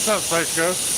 What's up, Space Ghost?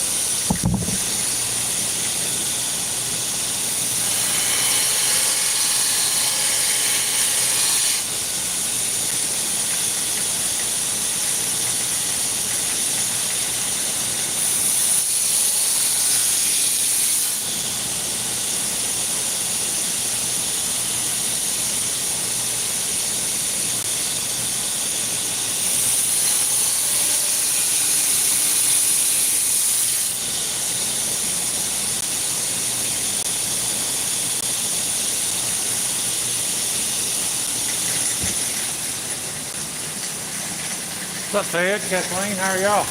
What's up, Swedge, Kathleen? How are y'all?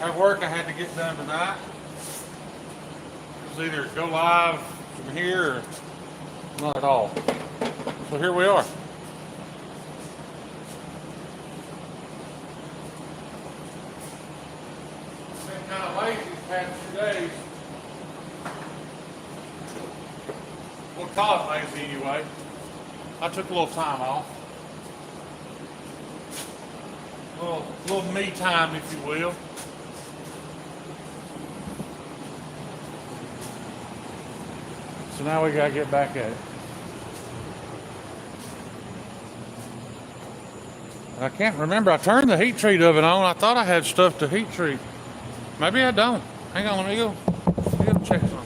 At work I had to get done tonight. It was either go live from here or not at all. So here we are. Been kind of lazy these past 2 days. We'll call it lazy anyway. I took a little time off. A little me time, if you will. So now we gotta get back at it. I can't remember. I turned the heat treat oven on. I thought I had stuff to heat treat. Maybe I don't. Hang on, let me go check something.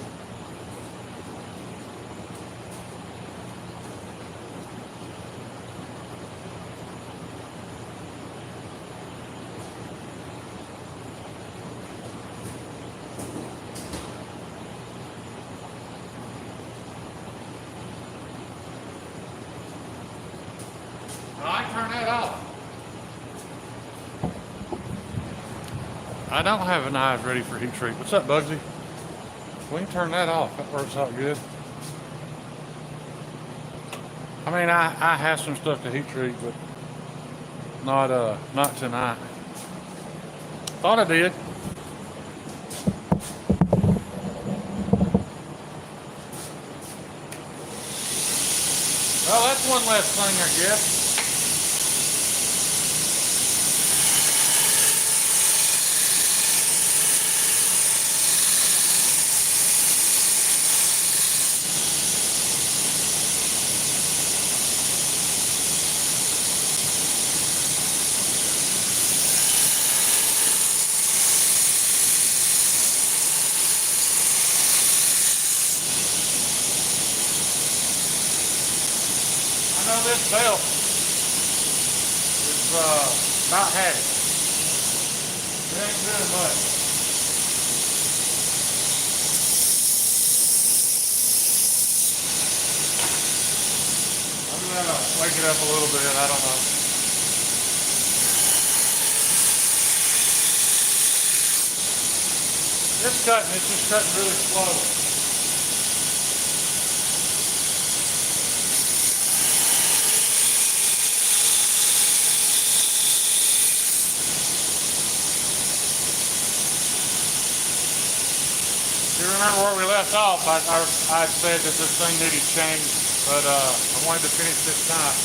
I turn that off. I don't have an eyes ready for heat treat. What's up, Bugsy? We can turn that off. That works out good. I mean, I have some stuff to heat treat, but not tonight. Thought I did. Well, that's one less thing, I guess. I know this belt is about had it. It ain't doing much. I'm gonna wake it up a little bit, I don't know. It's just cutting really slow. You remember where we left off? I said that this thing needed change, but I wanted to finish this time.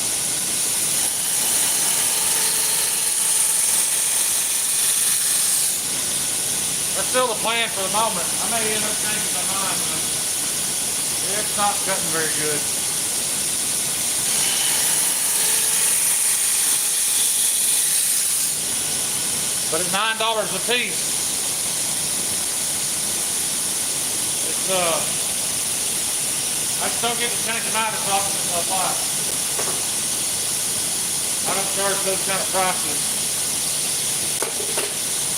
That's still the plan for the moment. I may end up changing my mind, but it's not cutting very good. But at $9 a piece, I still get to change the mind as often as I like. I don't charge those kind of prices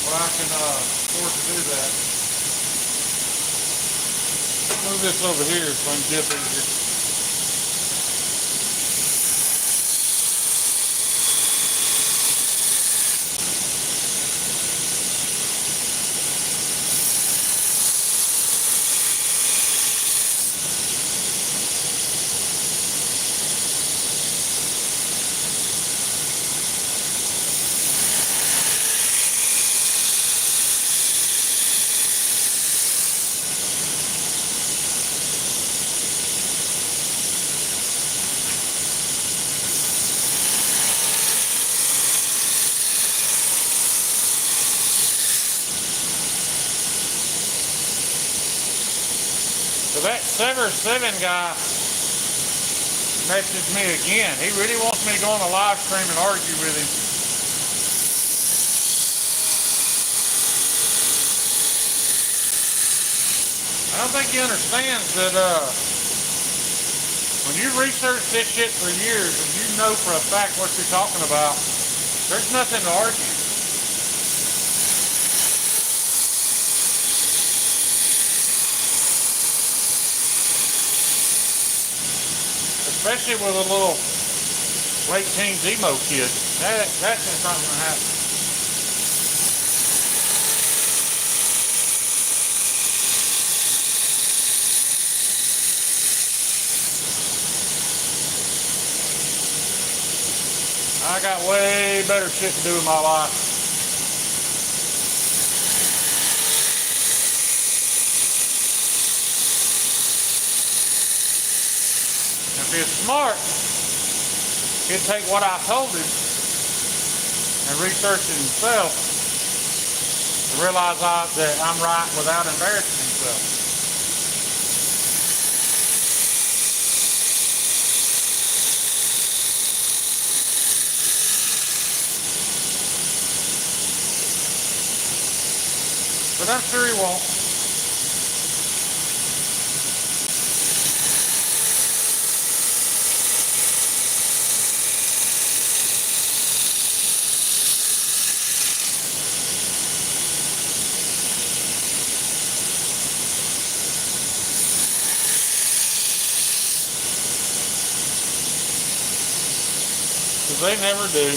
where I can afford to do that. Move this over here so I can dip easier. Well, that Sever 7 guy messaged me again. He really wants me to go on a live stream and argue with him. I don't think he understands that when you research this shit for years and you know for a fact what you're talking about, there's nothing to argue. Especially with a little late teens emo kid. That's just not going to happen. I got way better shit to do in my life. If he's smart, he'd take what I told him and research it himself to realize that I'm right without embarrassing himself. But I'm sure he won't. Because they never do.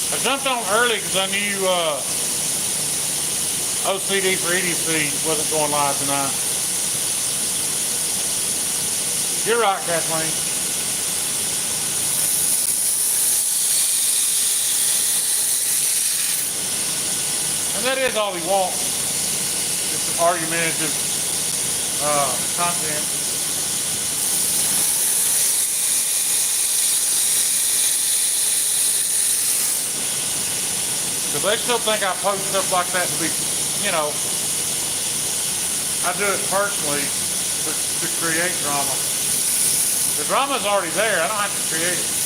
I jumped on early because I knew OCD for EDC wasn't going live tonight. You're right, Kathleen. And that is all he wants. Just argumentative content. Because they still think I post stuff like that to be, you know, I do it personally to create drama. The drama's already there. I don't have to create it.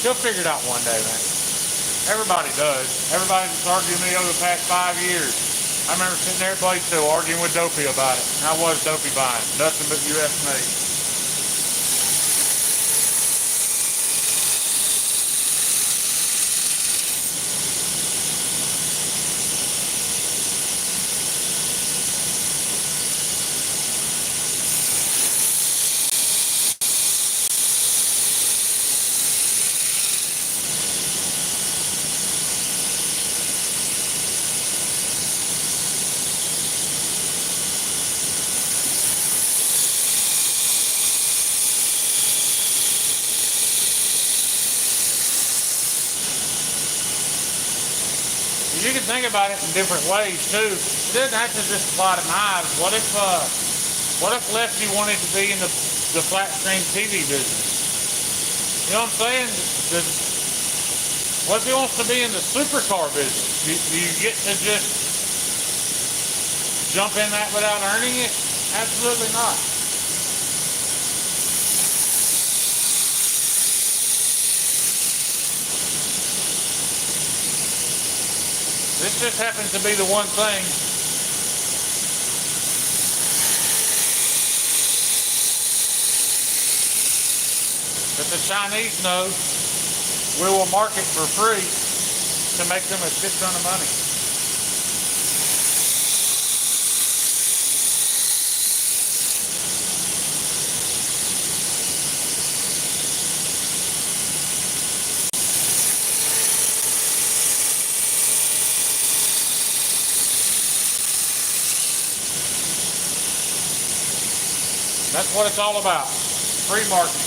You'll figure it out one day, man. Everybody does. Everybody that's argued with me over the past 5 years. I remember sitting there at Blade Show arguing with Dopey about it. And I was Dopey buying. Nothing but US made. You can think about it in different ways too. It doesn't have to just apply to knives. What if Lefty wanted to be in the flat screen TV business? You know what I'm saying? What if he wants to be in the supercar business? Do you get to just jump in that without earning it? Absolutely not. This just happens to be the one thing that the Chinese know we will market for free to make them a shit ton of money. That's what it's all about. Free marketing.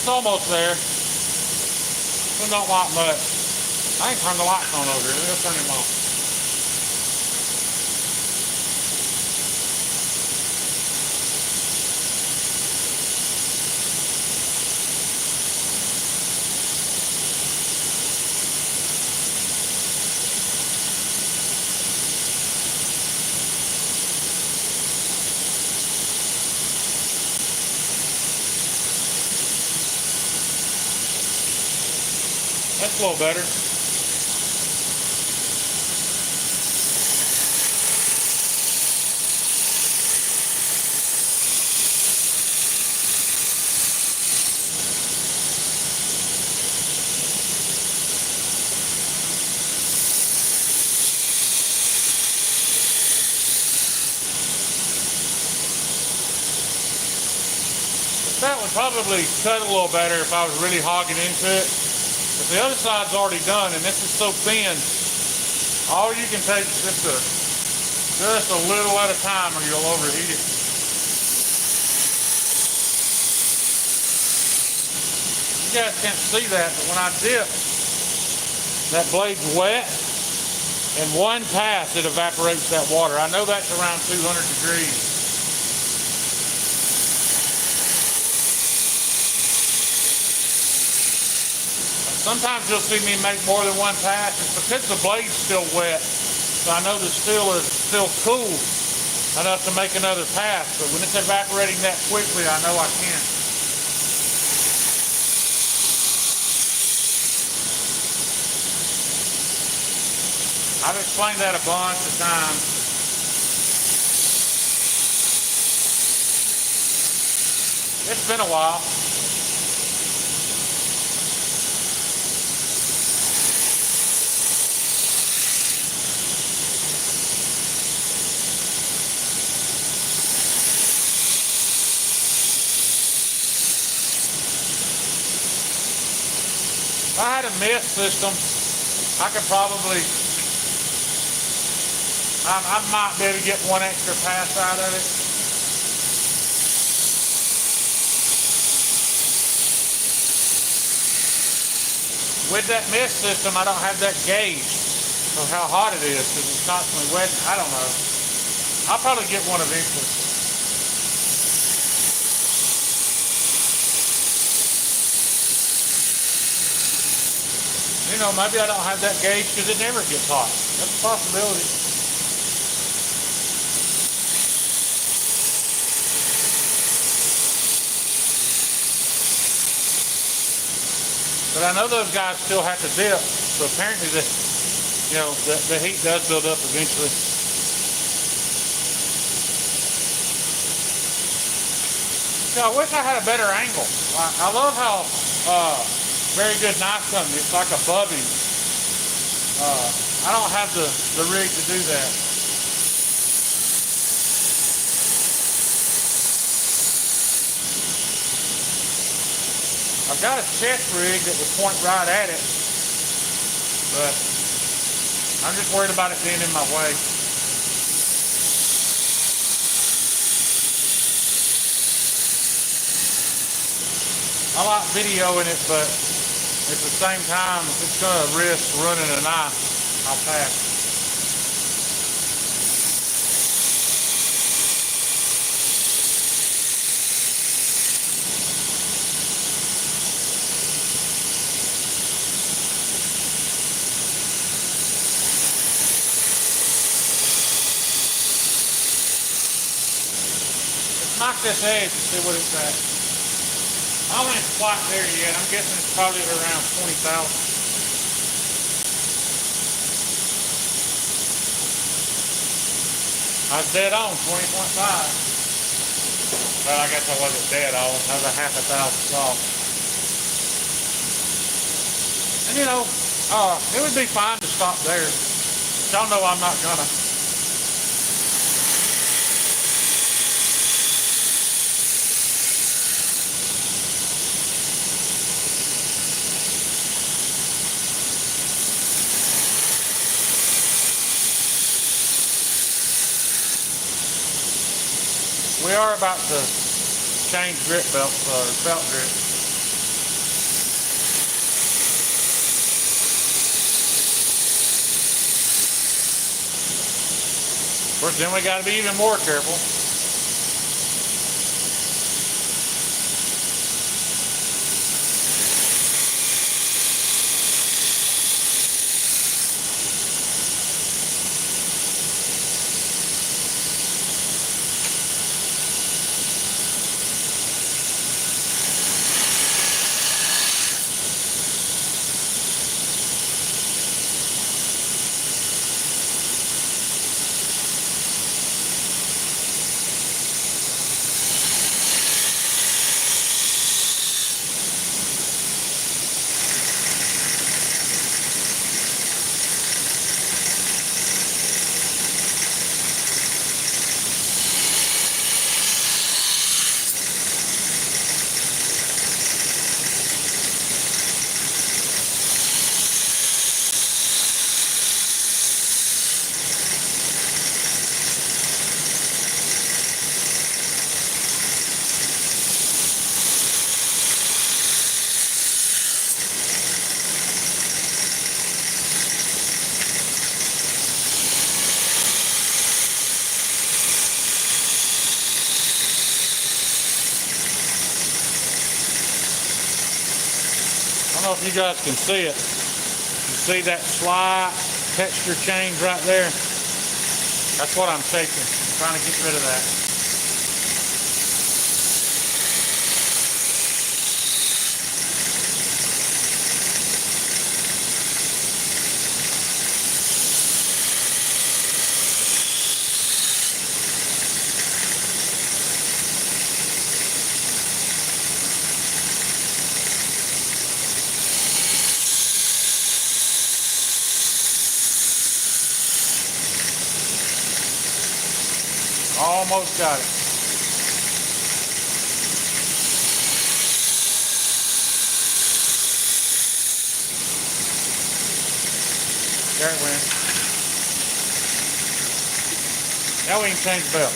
It's almost there. Still don't like much. I ain't turned the lights on over here. Let's turn them on. That's a little better. That would probably cut a little better if I was really hogging into it. But the other side's already done, and this is so thin, all you can take is just a little at a time or you'll overheat it. You guys can't see that, but when I dip, that blade's wet. In one pass, it evaporates that water. I know that's around 200 degrees. Sometimes you'll see me make more than one pass. It's because the blade's still wet. So I know the steel is still cool enough to make another pass. But when it's evaporating that quickly, I know I can't. I've explained that a bunch of times. It's been a while. If I had a mist system, I could probably, I might be able to get one extra pass out of it. With that mist system, I don't have that gauge of how hot it is because it's constantly wet. I don't know. I'll probably get one eventually. You know, maybe I don't have that gauge because it never gets hot. That's a possibility. But I know those guys still have to dip, so apparently the heat does build up eventually. So I wish I had a better angle. I love how very good knife company. It's like above him. I don't have the rig to do that. I've got a chest rig that would point right at it, but I'm just worried about it being in my way. I like videoing it, but at the same time, if it's going to risk running a knife, I'll pass. Let's knock this edge and see what it's at. I don't think it's quite there yet. I'm guessing it's probably around 20,000. I was dead on, 20.5. Well, I guess I wasn't dead on. I was a half a thousand off. And you know, it would be fine to stop there. Y'all know I'm not gonna. We are about to change grip belts, or belt grip. Of course, then we got to be even more careful. I don't know if you guys can see it. You see that slight texture change right there? That's what I'm taking. I'm trying to get rid of that. Almost got it. There it went. Now we can change the belt.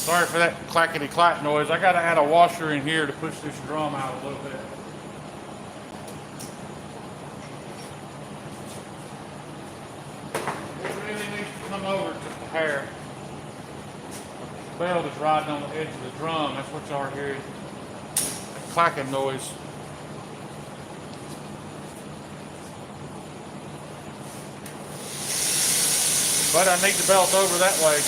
Sorry for that clackety clack noise. I got to add a washer in here to push this drum out a little bit. Over just a hair. The belt is riding on the edge of the drum. That's what y'all are hearing. That clacking noise. But I need the belt over that way.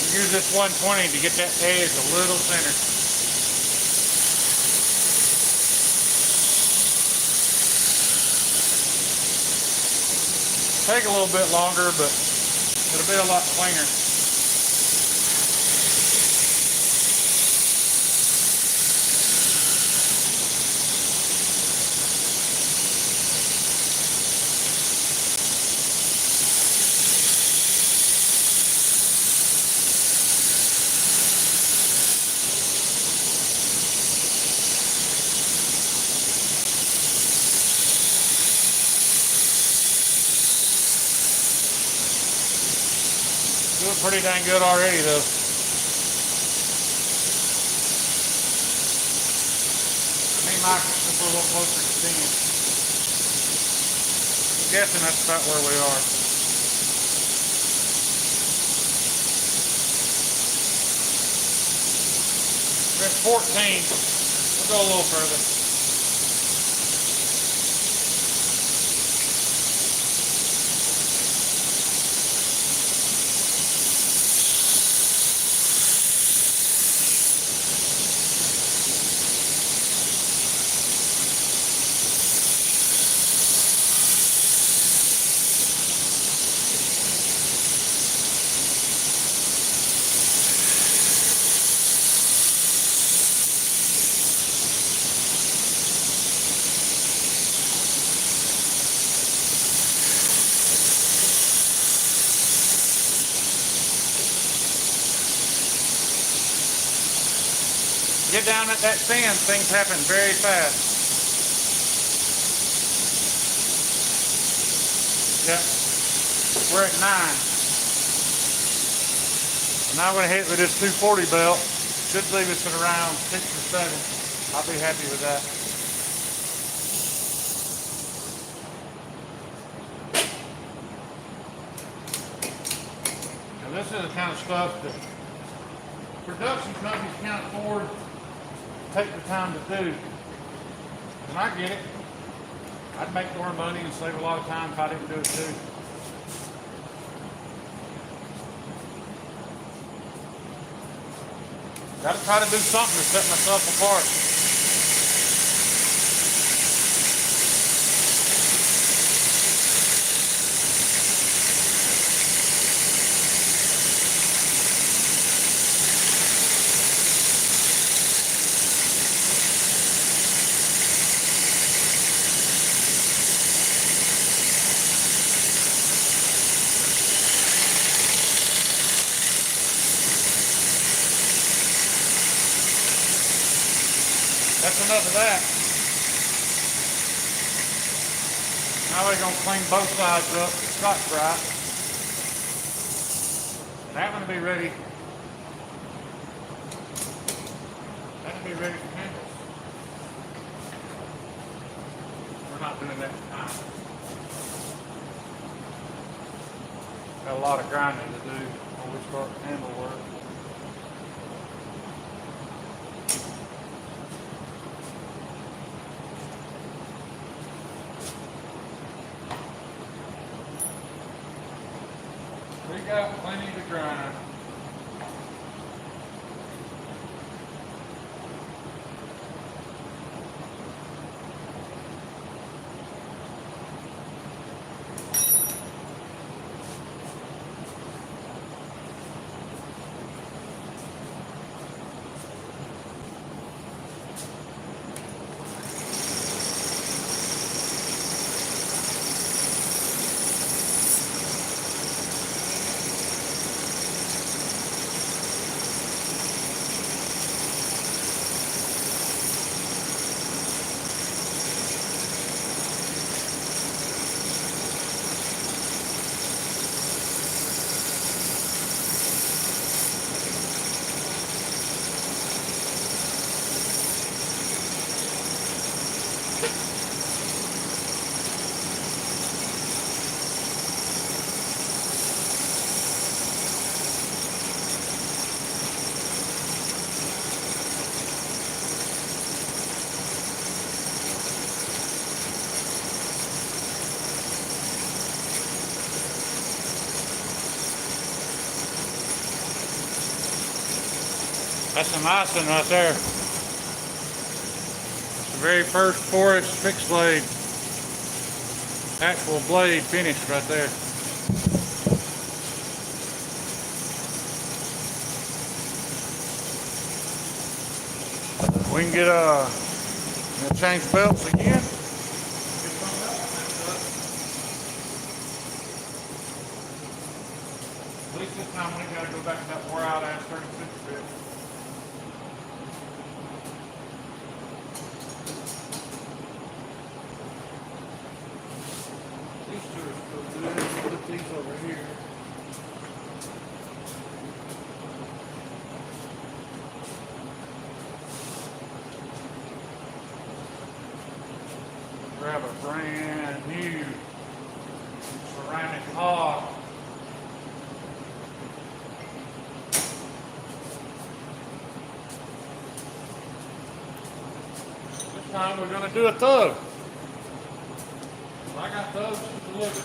Use this 120 to get that edge a little thinner. Take a little bit longer, but it'll be a lot cleaner. Doing pretty dang good already though. I need my just a little closer to 10. I'm guessing that's about where we are. We're at 14. We'll go a little further. Get down at that thin, things happen very fast. Yep, we're at 9. So now I'm going to hit with this 240 belt. Should leave us at around 6 or 7. I'll be happy with that. Now this is the kind of stuff that production companies can't afford to take the time to do. And I get it. I'd make more money and save a lot of time if I didn't do it too. Gotta try to do something to set myself apart. That's enough of that. Now we're going to clean both sides up, Scotch Brite. That one will be ready. That'll be ready for handles. We're not doing that tonight. Got a lot of grinding to do before we start handle work. We got plenty to grind. That's some icing right there. It's the very first 4-inch fixed blade, actual blade finished right there. We can get change belts again. At least this time we ain't gotta go back to that wore out ass 36 bit. These two are still good. Put these over here. Grab a brand new ceramic hog. This time we're going to do a thug. I got thugs to deliver.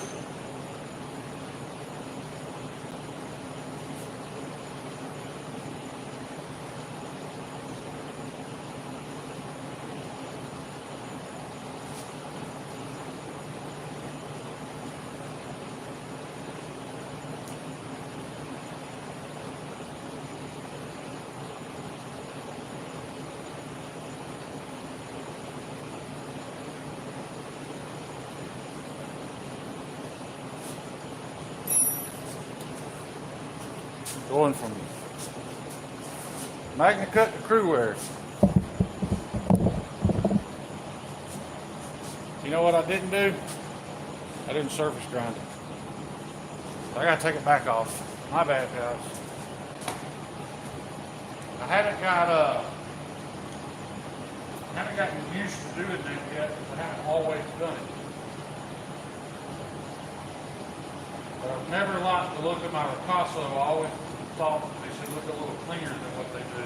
Going from Magna Cut to Crew Wear. know what I didn't do? I didn't surface grind it. I gotta take it back off. My bad, guys. I haven't gotten used to doing that yet because I haven't always done it. But I've never liked the look of my Picasso. I always thought they should look a little cleaner than what they do.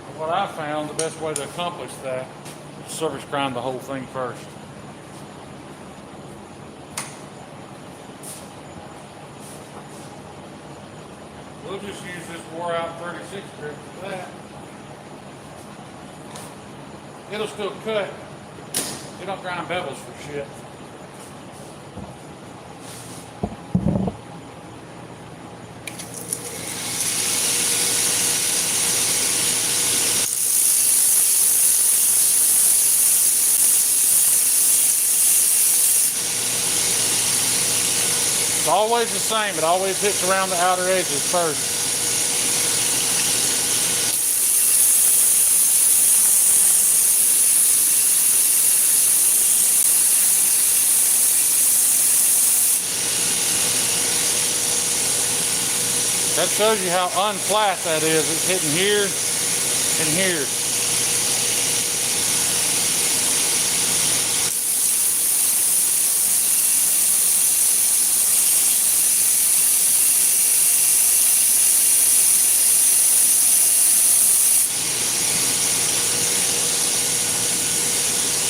But what I found, the best way to accomplish that is surface grind the whole thing first. We'll just use this wore out 36 grit for that. It'll still cut. It don't grind bevels for shit. It's always the same. It always hits around the outer edges first. That shows you how unflat that is. It's hitting here and here.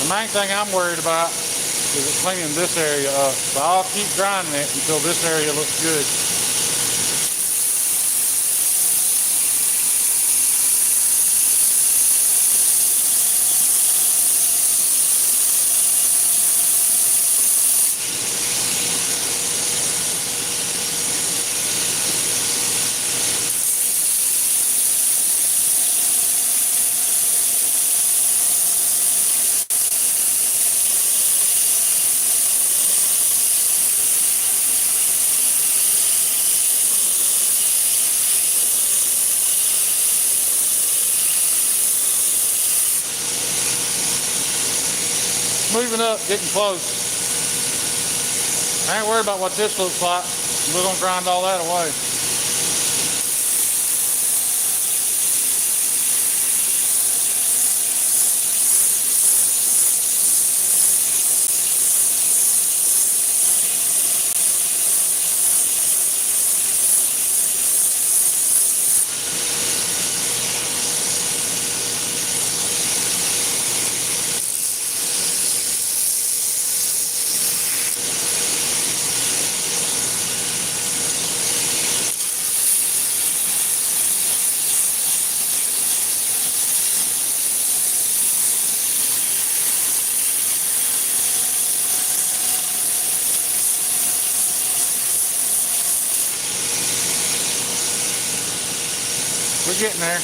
The main thing I'm worried about is it cleaning this area up. So I'll keep grinding it until this area looks good. Moving up, getting close. I ain't worried about what this looks like. We're gonna grind all that away. We're getting there.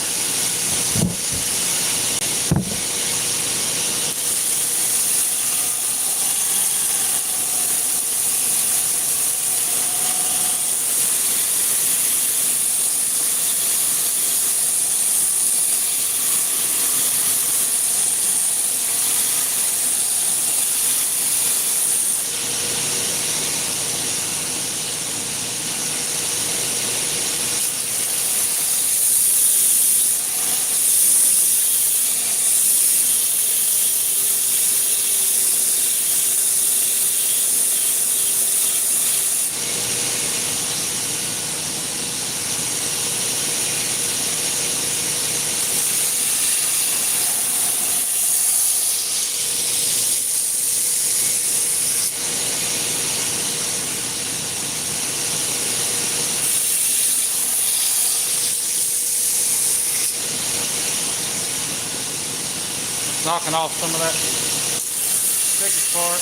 Knocking off some of that thickest part.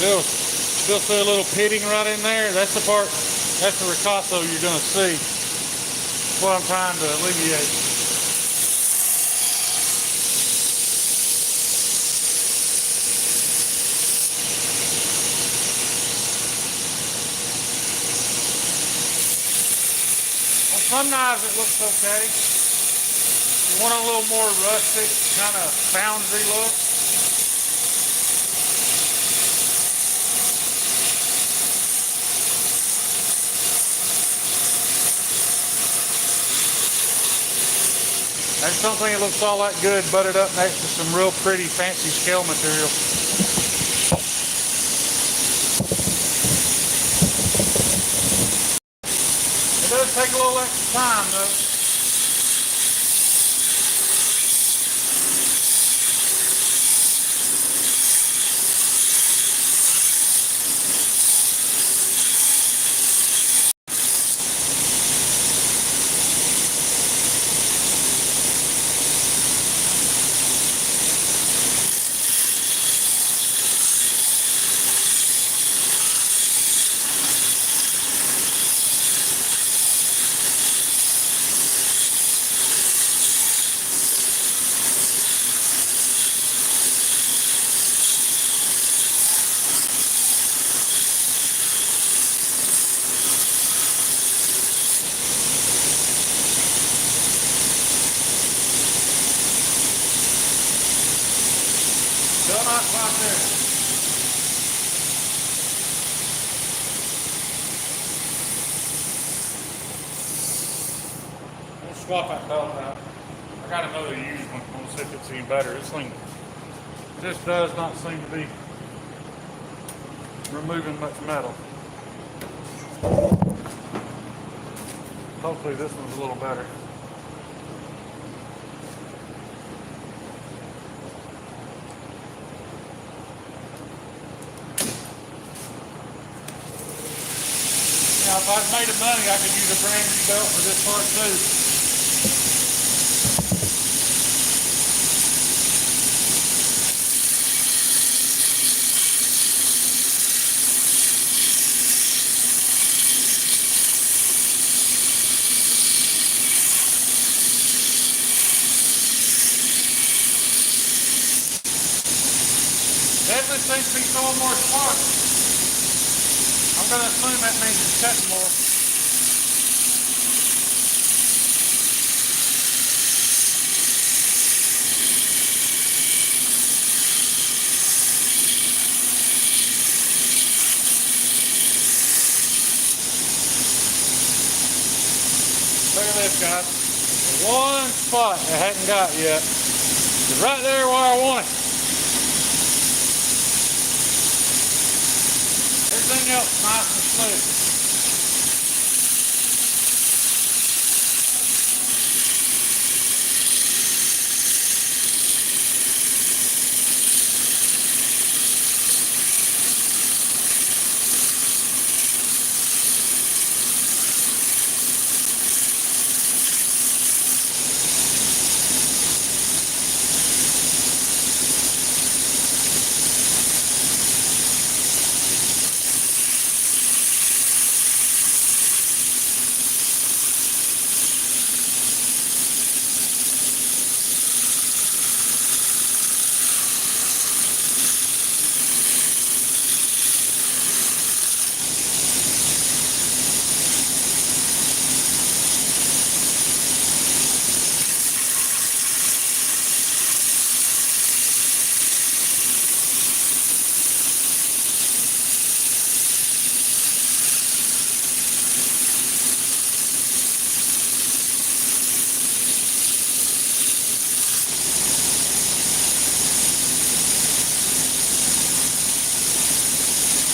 Still see a little pitting right in there. That's the part, that's the ricasso you're gonna see. That's what I'm trying to alleviate. On some knives it looks okay. You want a little more rustic, kind of foundry look. I just don't think it looks all that good butted up next to some real pretty fancy scale material. It does take a little extra time though. Still not quite there. We'll swap that belt out. I got another used one. We'll see if it's any better. This thing just does not seem to be removing much metal. Hopefully this one's a little better. Now, if I'd made of money, I could use a brand new belt for this part too. Definitely seems to be throwing more sparks. I'm going to assume that means it's cutting more. Look at this, guys. The one spot I hadn't got yet is right there where I want it. Everything else nice and smooth.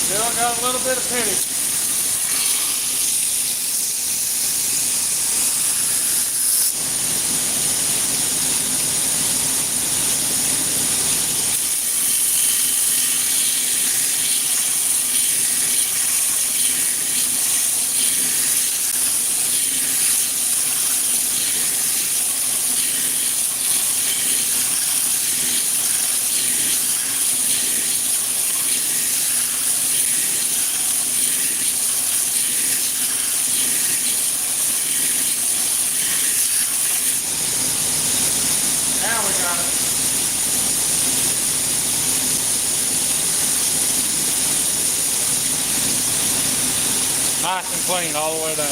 Still got a little bit of pitting. Nice and clean all the way down.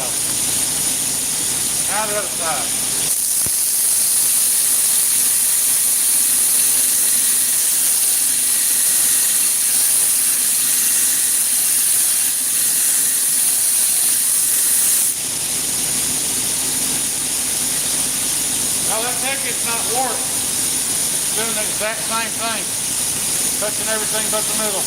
Now the other side. Now that ticket's not warped. It's doing the exact same thing. Touching everything but the middle.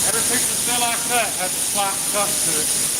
Every picture still like that has a slight cut to it.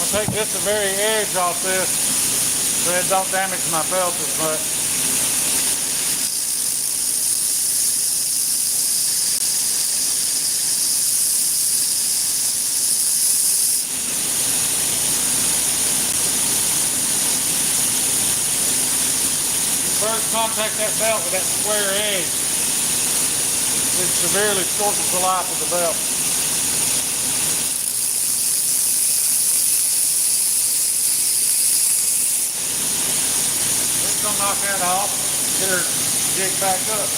Take just the very edge off this so it don't damage my belt as much. You first contact that belt with that square edge, it severely shortens the life of the belt. Knock that off, get her jig back up.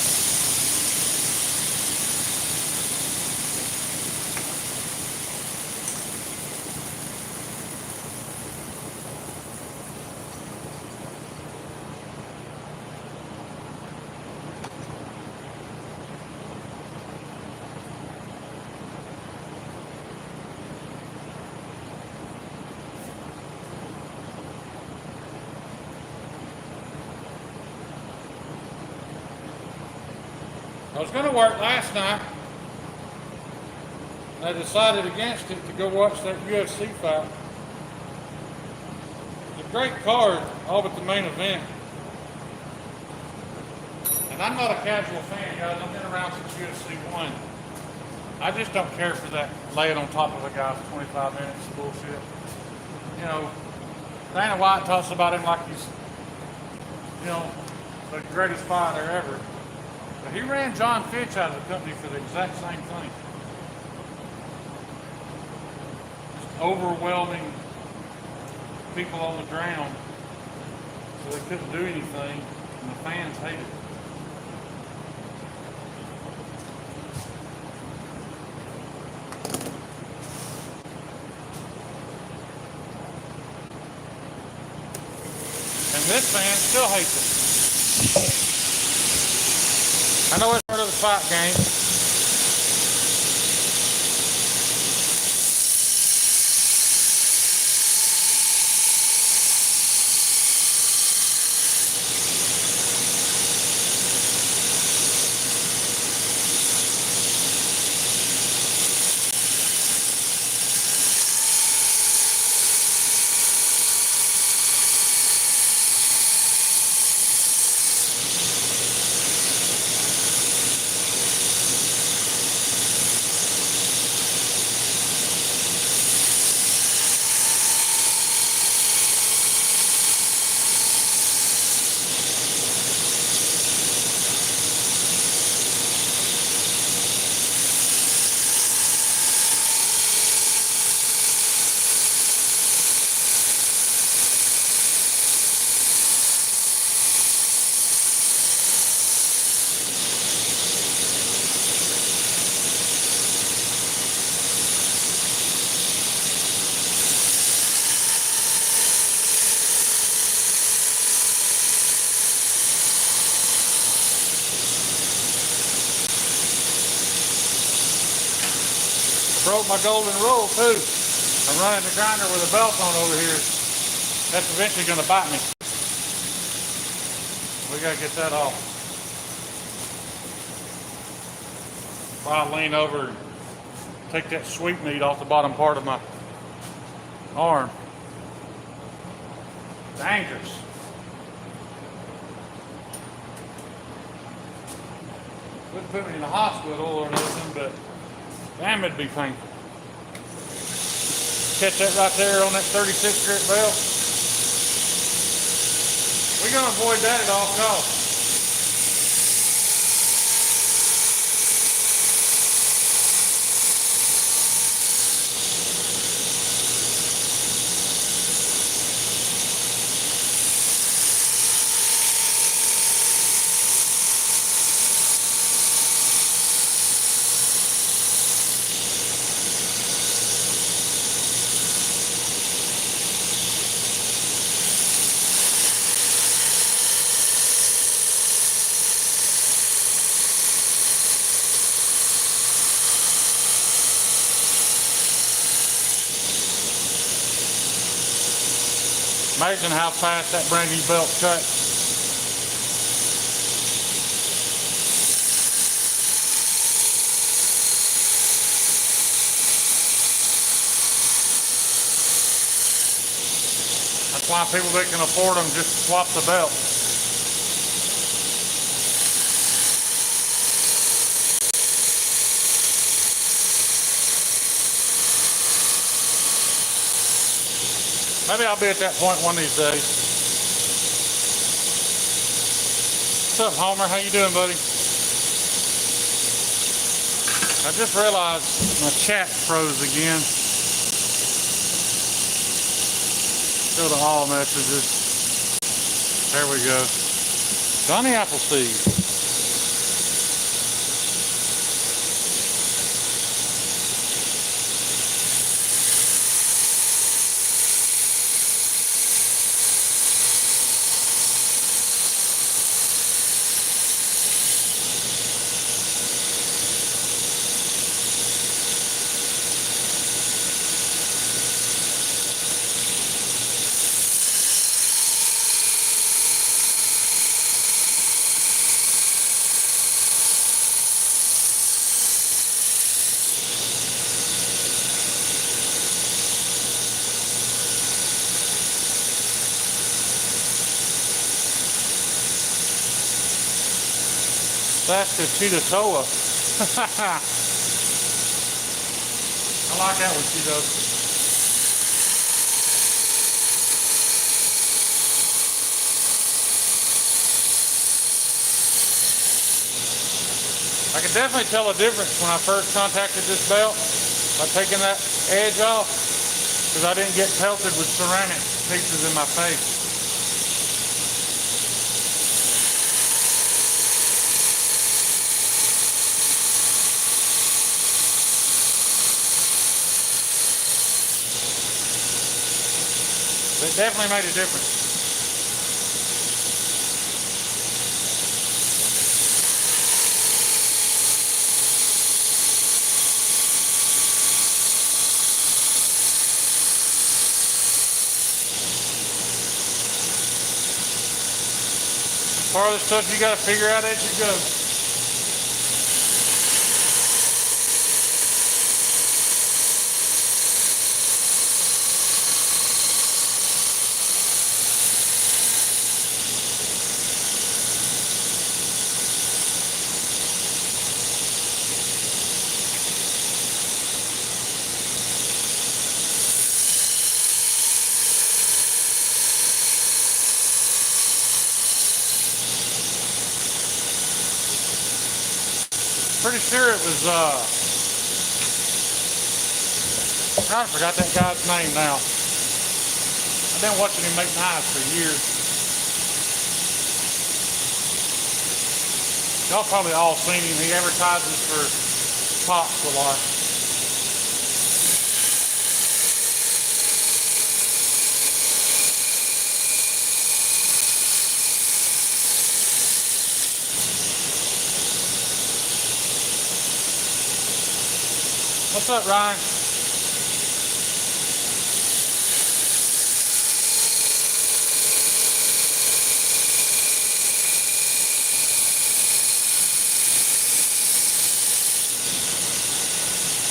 I was going to work last night. I decided against it to go watch that UFC fight. Great card, all but the main event. And I'm not a casual fan, guys. I've been around since UFC 1. I just don't care for that laying on top of a guy for 25 minutes bullshit. You know, Dana White talks about him like he's, you know, the greatest fighter ever. But he ran John Fitch out of the company for the exact same thing. Just overwhelming people on the ground so they couldn't do anything, and the fans hated it. And this fan still hates it. I know it's part of the fight game. Broke my golden rule too. I'm running the grinder with a belt on over here. That's eventually going to bite me. We got to get that off. While I lean over and take that sweet meat off the bottom part of my arm. Dangerous. Wouldn't put me in the hospital or nothing, but damn, it'd be painful. Catch that right there on that 36 grit belt. We're going to avoid that at all costs. Amazing how fast that brand new belt cuts. That's why people that can afford them just swap the belt. Maybe I'll be at that point one of these days. What's up, Homer? How you doing, buddy? I just realized my chat froze again. Go to all messages. There we go. Johnny Appleseed. Saskatoon. I like that one, she does. I can definitely tell a difference when I first contacted this belt by taking that edge off, because I didn't get pelted with ceramic pieces in my face. It definitely made a difference. Part of the stuff you got to figure out as you go. Pretty sure it was, I forgot that guy's name now. I've been watching him make knives for years. Y'all probably all seen him. He advertises for Pops a lot. What's up, Ryan?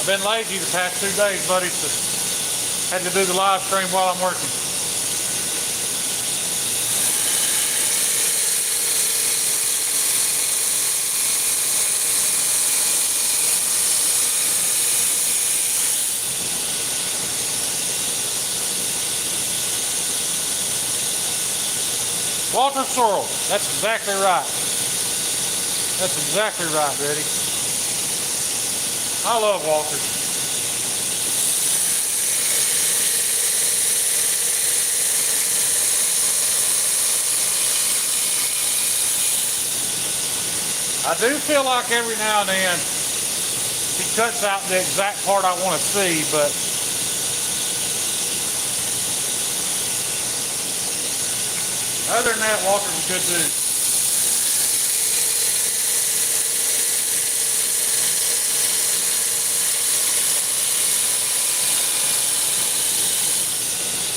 I've been lazy the past 2 days, buddy, so had to do the live stream while I'm working. Walter Sorrell, that's exactly right. That's exactly right, Betty. I love Walter. I do feel like every now and then he cuts out the exact part I want to see, but other than that, Walter's a good dude.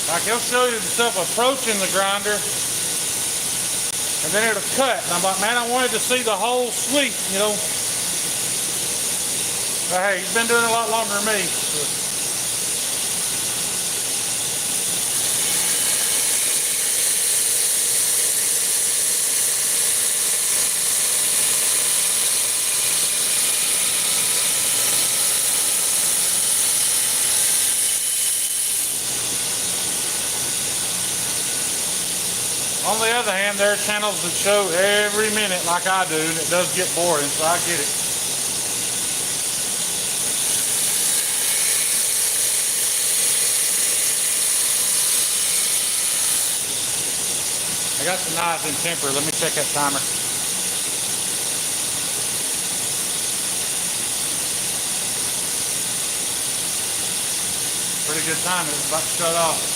Like he'll show you himself approaching the grinder, and then it'll cut. And I'm like, man, I wanted to see the whole sweep, you know. But hey, he's been doing it a lot longer than me. So. On the other hand, there are channels that show every minute like I do, and it does get boring, so I get it. I got some knives in temper. Let me check that timer. Pretty good time. It's about to shut off.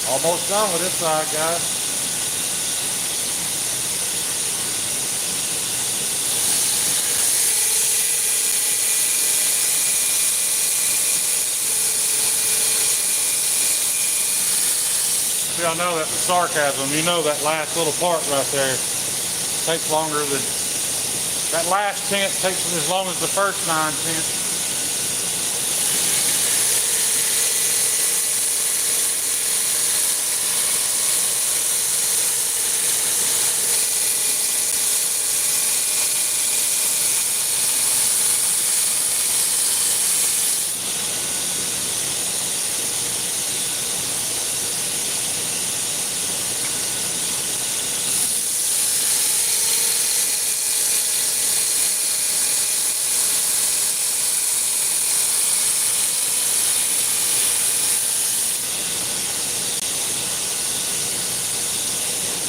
Almost done with this side, guys. See, I know that's a sarcasm. You know that last little part right there takes longer than, that last tenth takes as long as the first 9/10.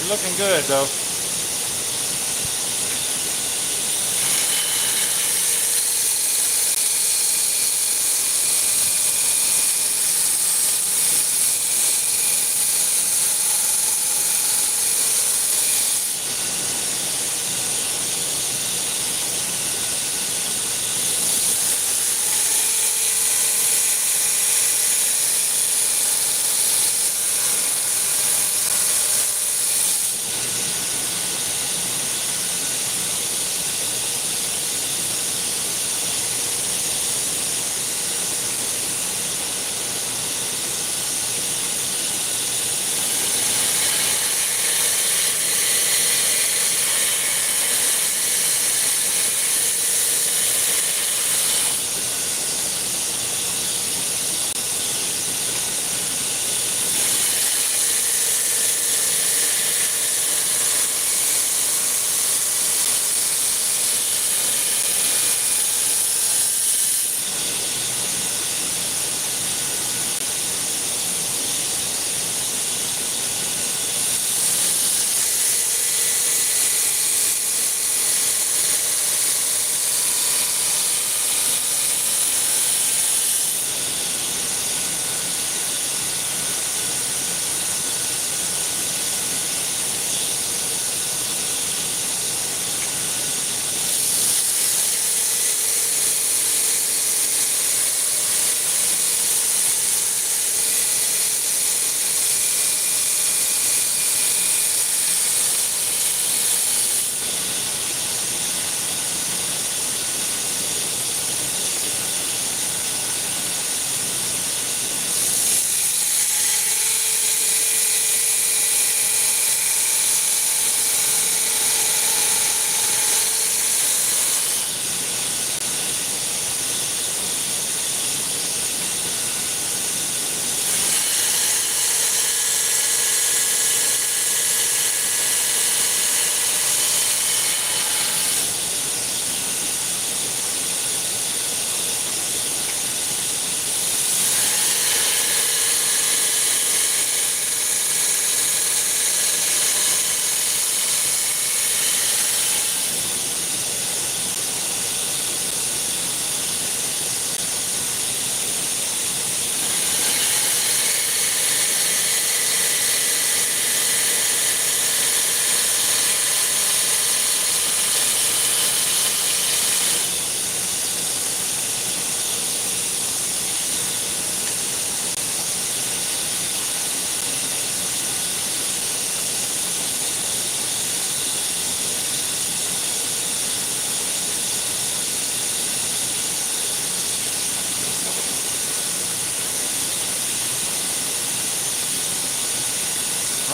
You're looking good though.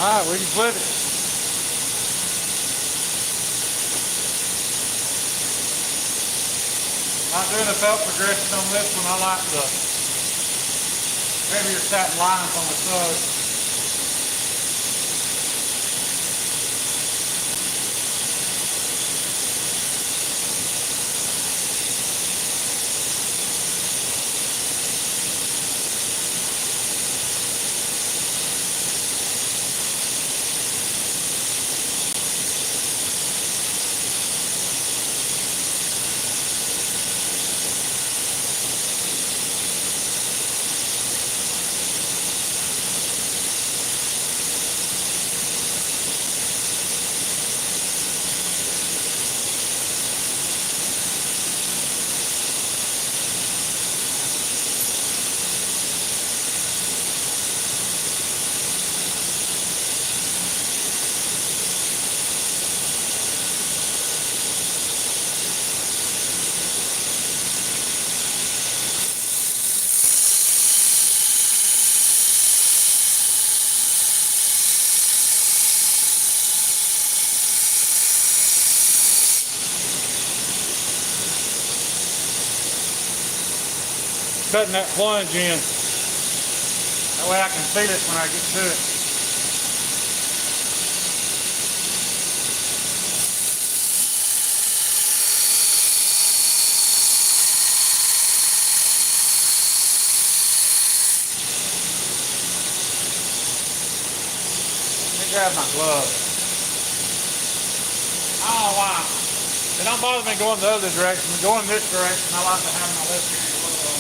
All right, we can flip it. Not doing a felt progression on this one. I like the heavier satin lines on the stud. cutting that plunge in. That way I can feel it when I get to it. Let me grab my glove. I don't know why. It don't bother me going the other direction. Going this direction, I like to have my left hand glove on.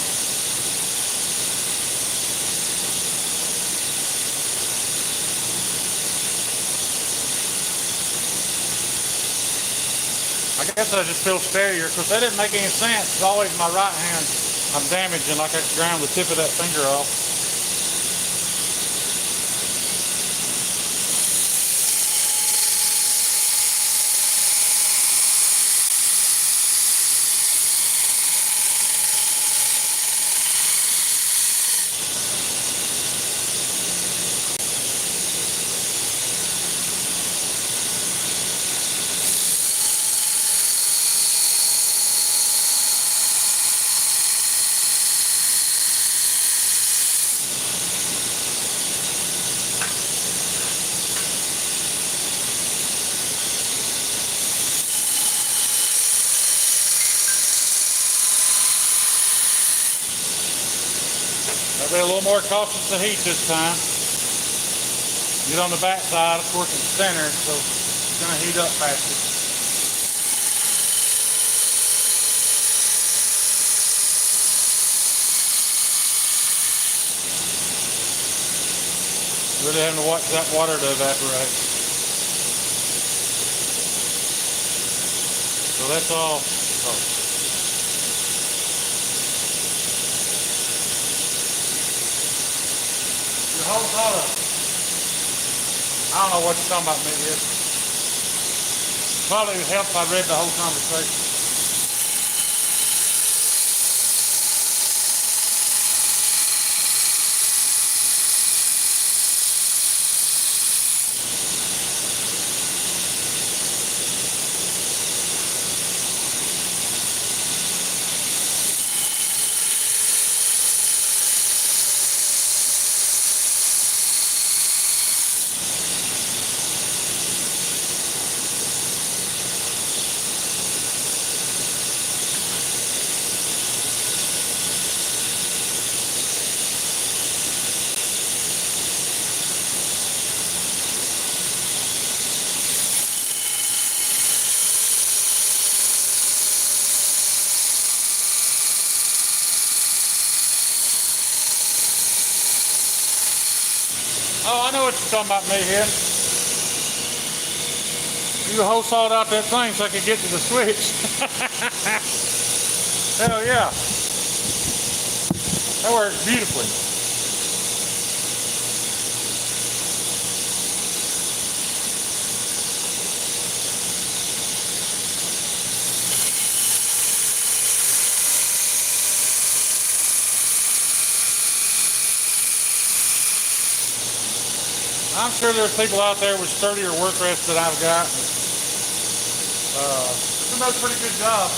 I guess I just feel scarier because that didn't make any sense. It's always my right hand I'm damaging, like I ground the tip of that finger off. I'll be a little more cautious to heat this time. Get on the back side, of course it's thinner, so it's going to heat up faster. Really having to watch that water to evaporate. So that's all. Oh. The whole product. I don't know what you're talking about, maybe it probably would help if I read the whole conversation. Oh, I know what you're talking about, Mayhem. You whole sawed out that thing so I could get to the switch. Hell yeah. That works beautifully. I'm sure there's people out there with sturdier work rests than I've got. This does a pretty good job.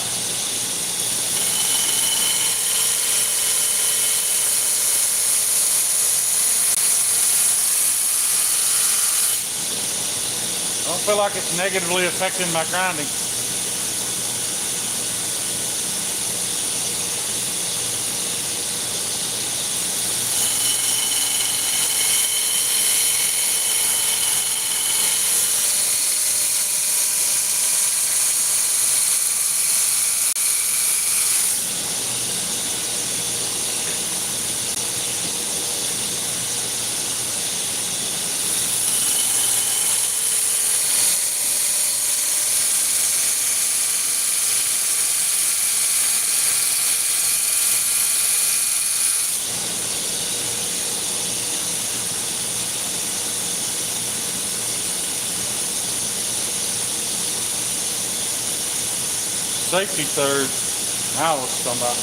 I don't feel like it's negatively affecting my grinding. Safety third. Now what's talking about?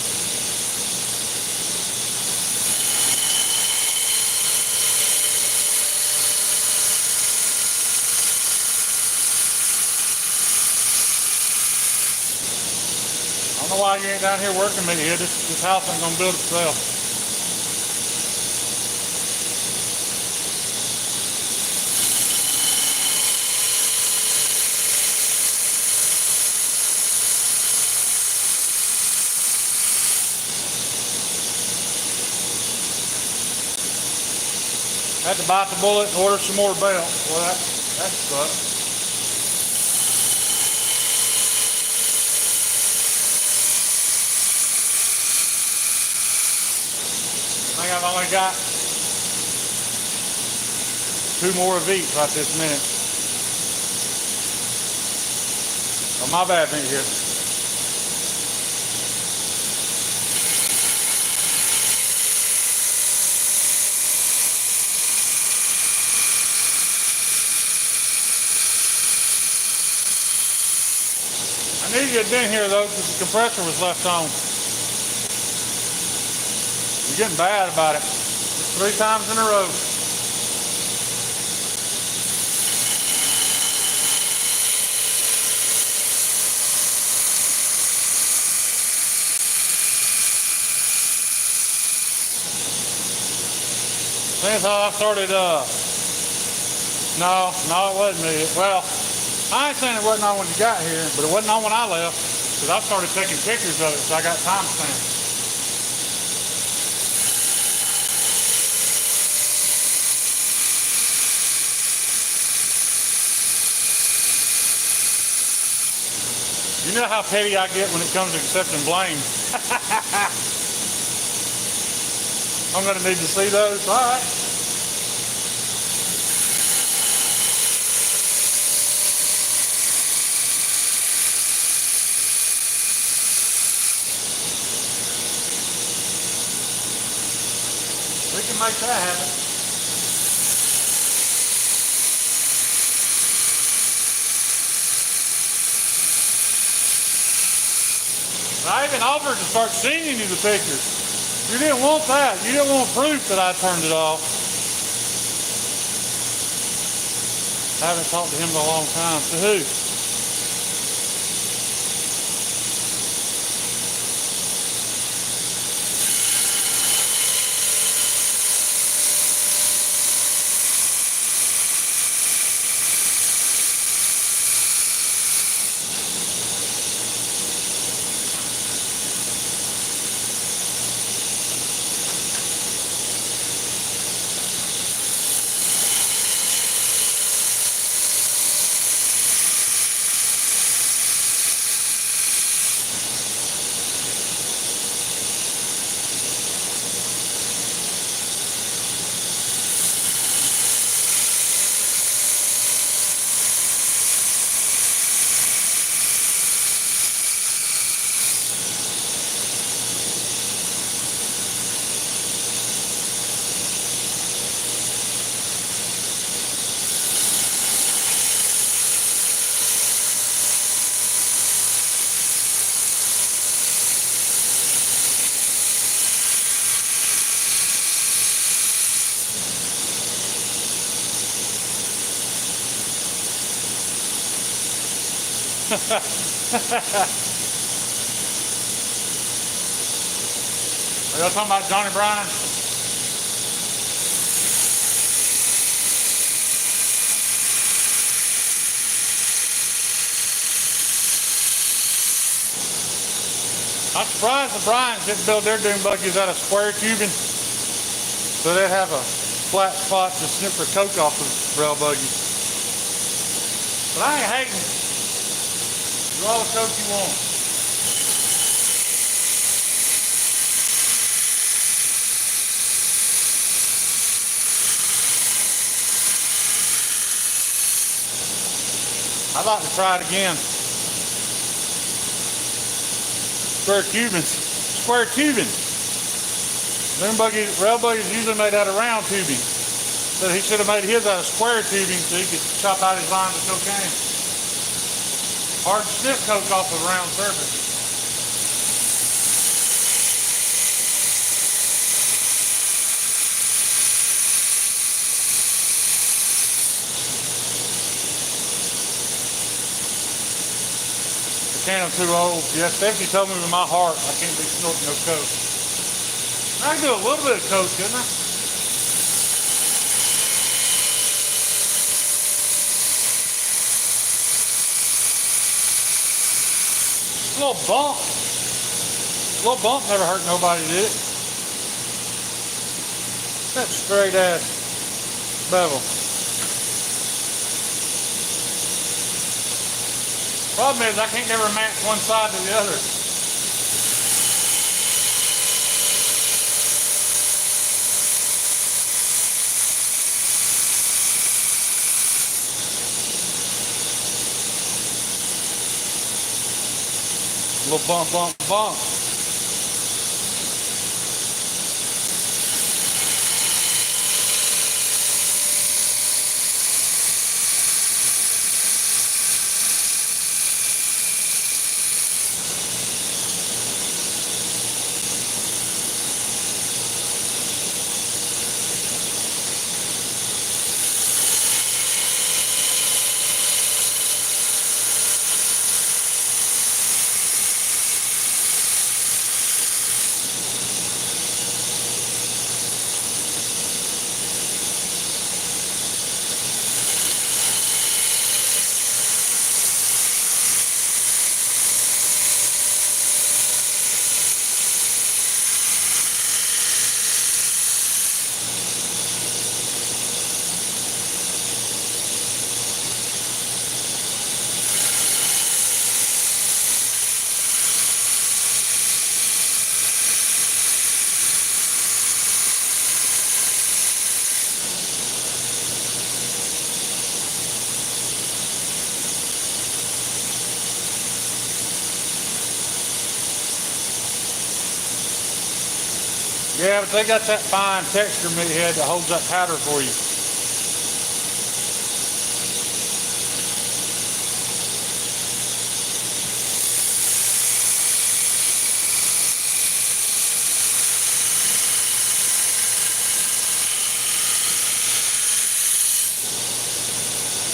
know why you ain't down here working me here. This house ain't gonna build itself. Had to bite the bullet and order some more belt. Well, that sucks. I think I've only got 2 more of each right this minute. Oh, my bad, ain't here. I need to get in here though because the compressor was left on. I'm getting bad about it. Just 3 times in a row. Since I started, no, it wasn't me. Well, I ain't saying it wasn't on when you got here, but it wasn't on when I left, because I started taking pictures of it, so I got timestamps. You know how petty I get when it comes to accepting blame. I'm going to need to see those. All right. We can make that happen. I even offered to start sending you the pictures. You didn't want that. You didn't want proof that I turned it off. I haven't talked to him in a long time. To who? Are y'all talking about Johnny Bryan? I'm surprised the Bryans didn't build their dune buggies out of square tubing, so they'd have a flat spot to snip the coke off the rail buggy. But I ain't hating. Do all the coke you want. I'd like to try it again. Square tubing. Square tubing. Dune buggies, rail buggies usually made out of round tubing. So he should have made his out of square tubing so he could chop out his lines of cocaine. Hard to snip coke off of a round surface. can I'm too old. Yeah, Stephanie told me with my heart I can't be snorting no coke. I can do a little bit of coke, couldn't I? A little bump. A little bump never hurt nobody, did it? That straight ass bevel. Problem is I can't never match one side to the other. A little bump, bump, bump. Yeah, but they got that fine texture meathead that holds that powder for you.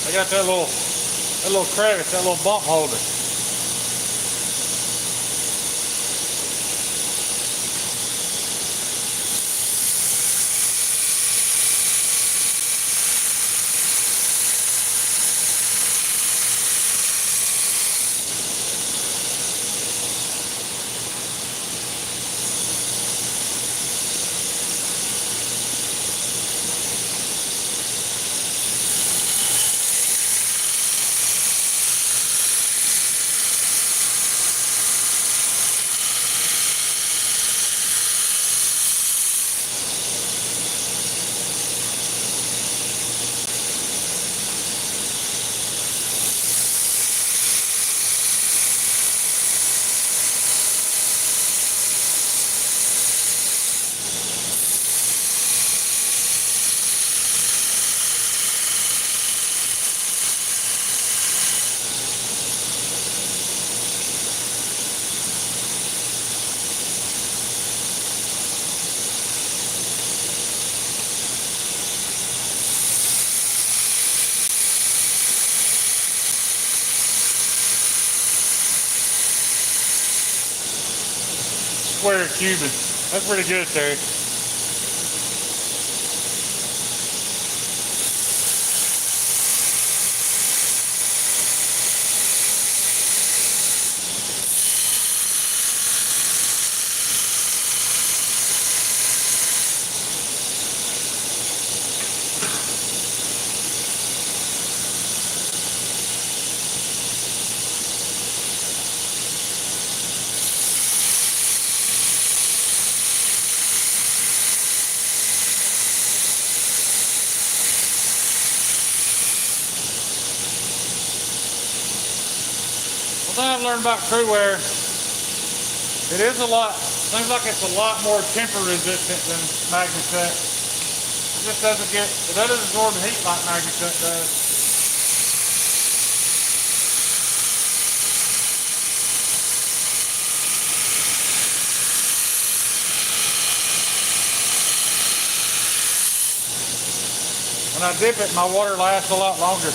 They got that little crevice, that little bump holder. Square Cuban. That's pretty good, Terry. One thing I've learned about crewware, it is a lot, seems like it's a lot more temper resistant than Magnacut. It just it doesn't absorb heat like Magnacut does. When I dip it, my water lasts a lot longer.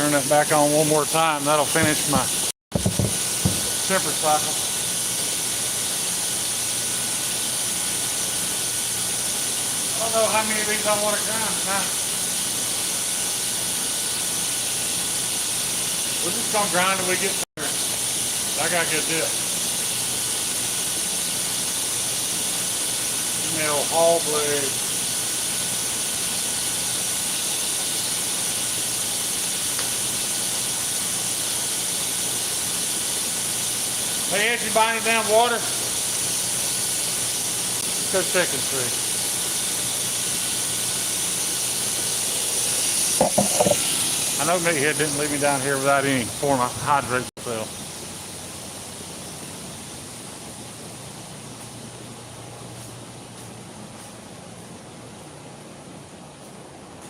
Turn that back on one more time. That'll finish my temper cycle. I don't know how many of these I want to grind tonight. We're just gonna grind till we get there. I got a good dip. Female hall blade. Hey, Ed, you buy any damn water? Let's go check and see. I know Meathead didn't leave me down here without any form of hydrate myself.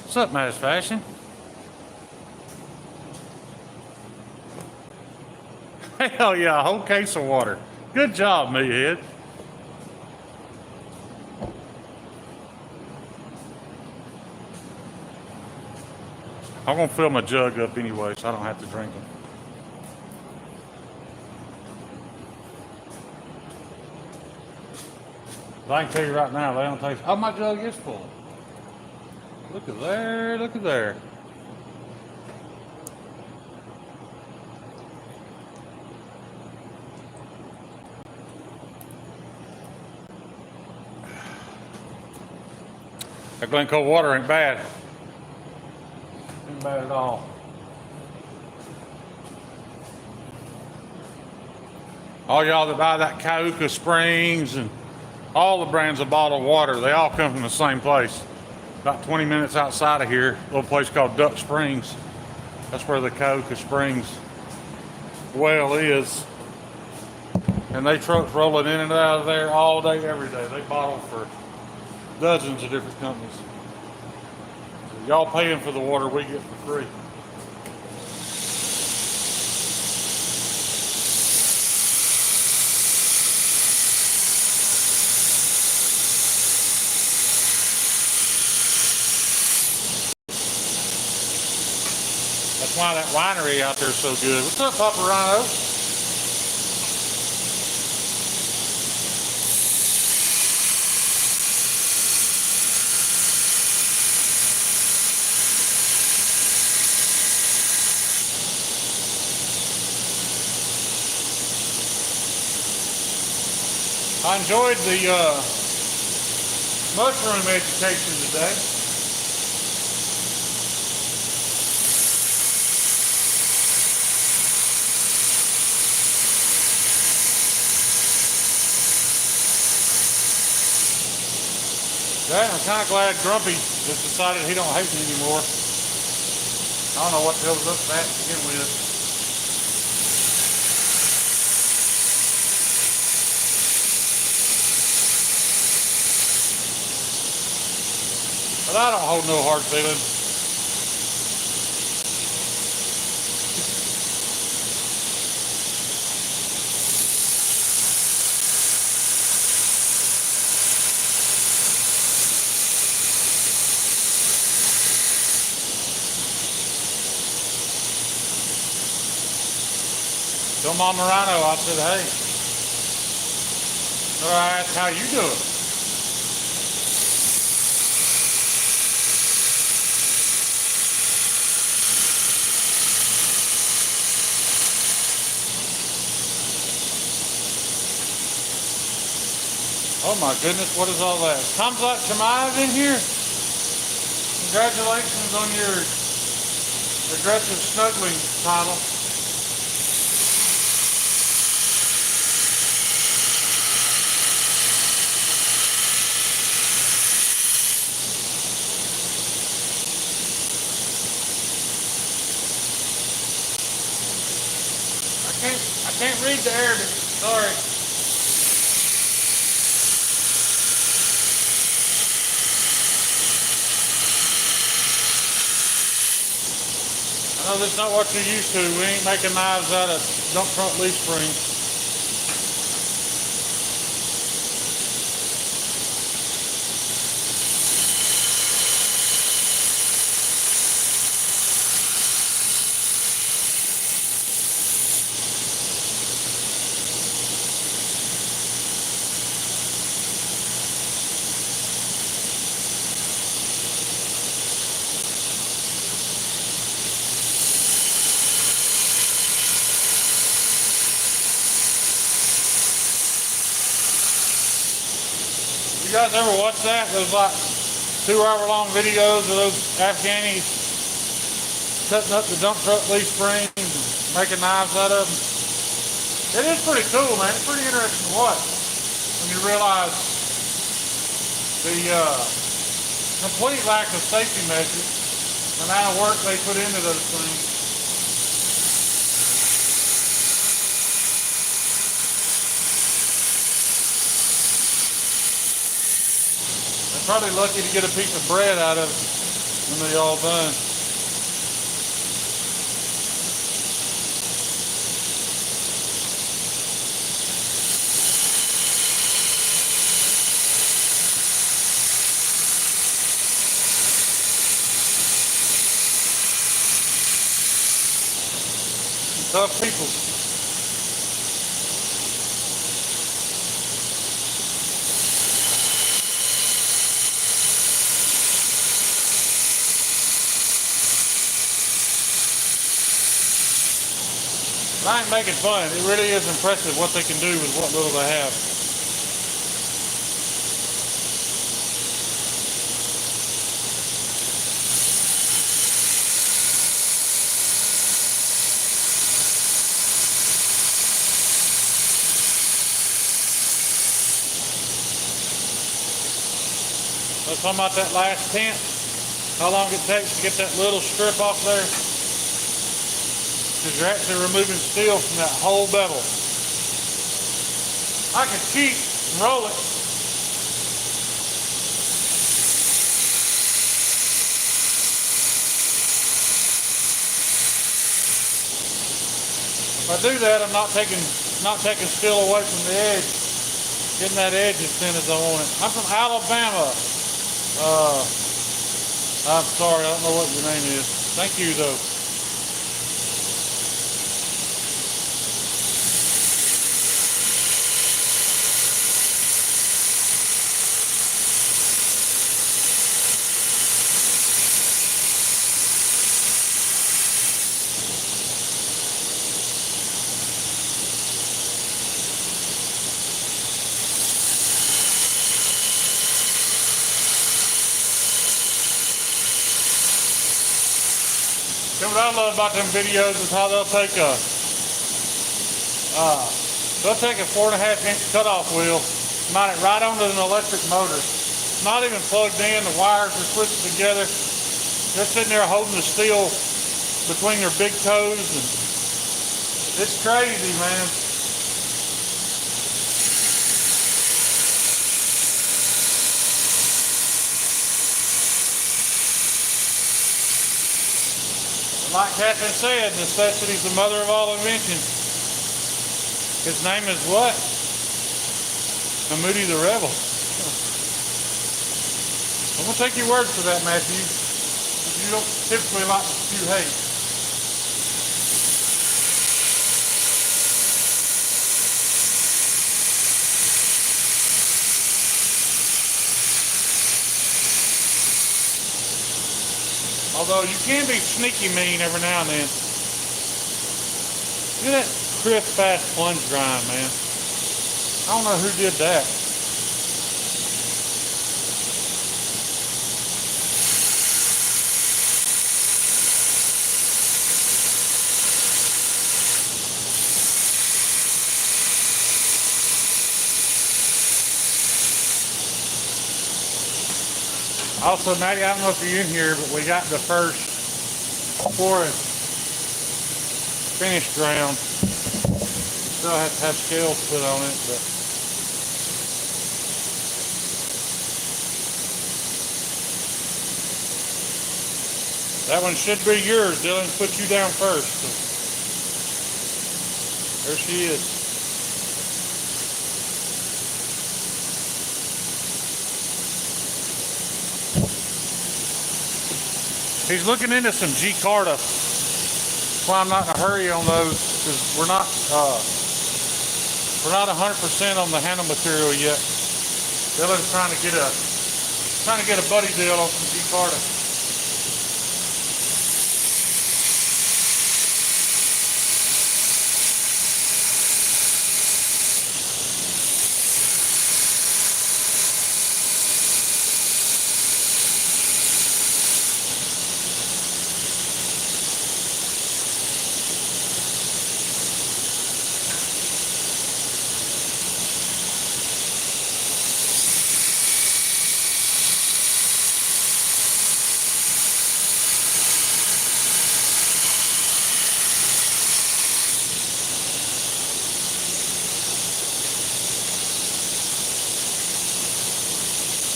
What's up, Mass Fashion? Hell yeah, a whole case of water. Good job, Meathead. I'm gonna fill my jug up anyway, so I don't have to drink them. But I can tell you right now, they don't taste. Oh, my jug is full. Look at there, look at there. That Glencoe water ain't bad. Ain't bad at all. All y'all that buy that Cayuga Springs and all the brands of bottled water, they all come from the same place. About 20 minutes outside of here, a little place called Duck Springs. That's where the Cayuga Springs well is. And they trucks rolling in and out of there all day, every day. They bottle for dozens of different companies. So y'all paying for the water we get for free. That's why that winery out there is so good. What's up, Papa Rhino? I enjoyed the mushroom education today. Yeah, I'm kind of glad Grumpy has decided he don't hate me anymore. I don't know what the hell was up with that to begin with. But I don't hold no hard feelings. Tell Mom Morano, I said, hey. So I asked how you doing. Oh my goodness, what is all that? Tom's like Shemaiah's in here. Congratulations on your aggressive snuggling title. I can't read the Arabic, sorry. I know that's not what you're used to. We ain't making knives out of dump trunk leaf springs. guys ever watch that? Those like 2-hour-long videos of those Afghanis cutting up the dump truck leaf springs and making knives out of them? It is pretty cool, man. It's pretty interesting to watch when you realize the complete lack of safety measures, the amount of work they put into those things. Probably lucky to get a piece of bread out of it when they're all done. Tough people. I ain't making fun. It really is impressive what they can do with what little they have. Let's talk about that last tent. How long it takes to get that little strip off there. Because you're actually removing steel from that whole bevel. I can cheat and roll it. If I do that, I'm not taking steel away from the edge. Getting that edge as thin as I want it. I'm from Alabama. I'm sorry, I don't know what your name is. Thank you though. What I love about them videos is how they'll take a 4.5-inch cutoff wheel, mount it right onto an electric motor. It's not even plugged in, the wires are twisted together. They're sitting there holding the steel between their big toes, and it's crazy, man. Like Catherine said, necessity is the mother of all invention. His name is what? Moody the Rebel. I'm going to take your word for that, Matthew. You don't typically like to spew hate. Although you can be sneaky mean every now and then. Look at that crisp, fast plunge grind, man. I don't know who did that. Also, Maddie, I don't know if you're in here, but we got the first forest finished ground. Still have to have scales put on it, but that one should be yours. Dylan put you down first. So there she is. He's looking into some G-Carta. That's why I'm not in a hurry on those, because we're not 100% on the handle material yet. Dylan's trying to get a buddy deal on some G-Carta.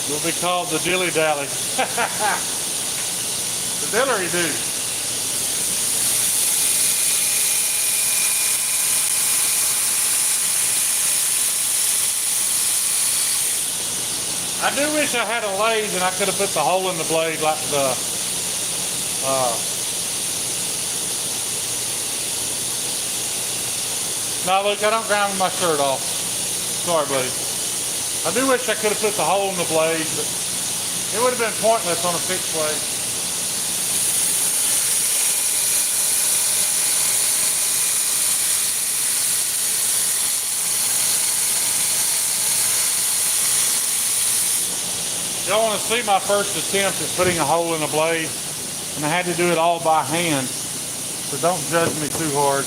You'll be called the dilly-dally. The dillery-do. I do wish I had a lathe and I could have put the hole in the blade like the no, Luke, I don't grind with my shirt off. Sorry, buddy. I do wish I could have put the hole in the blade, but it would have been pointless on a fixed blade. Y'all want to see my first attempt at putting a hole in a blade, and I had to do it all by hand, so don't judge me too hard.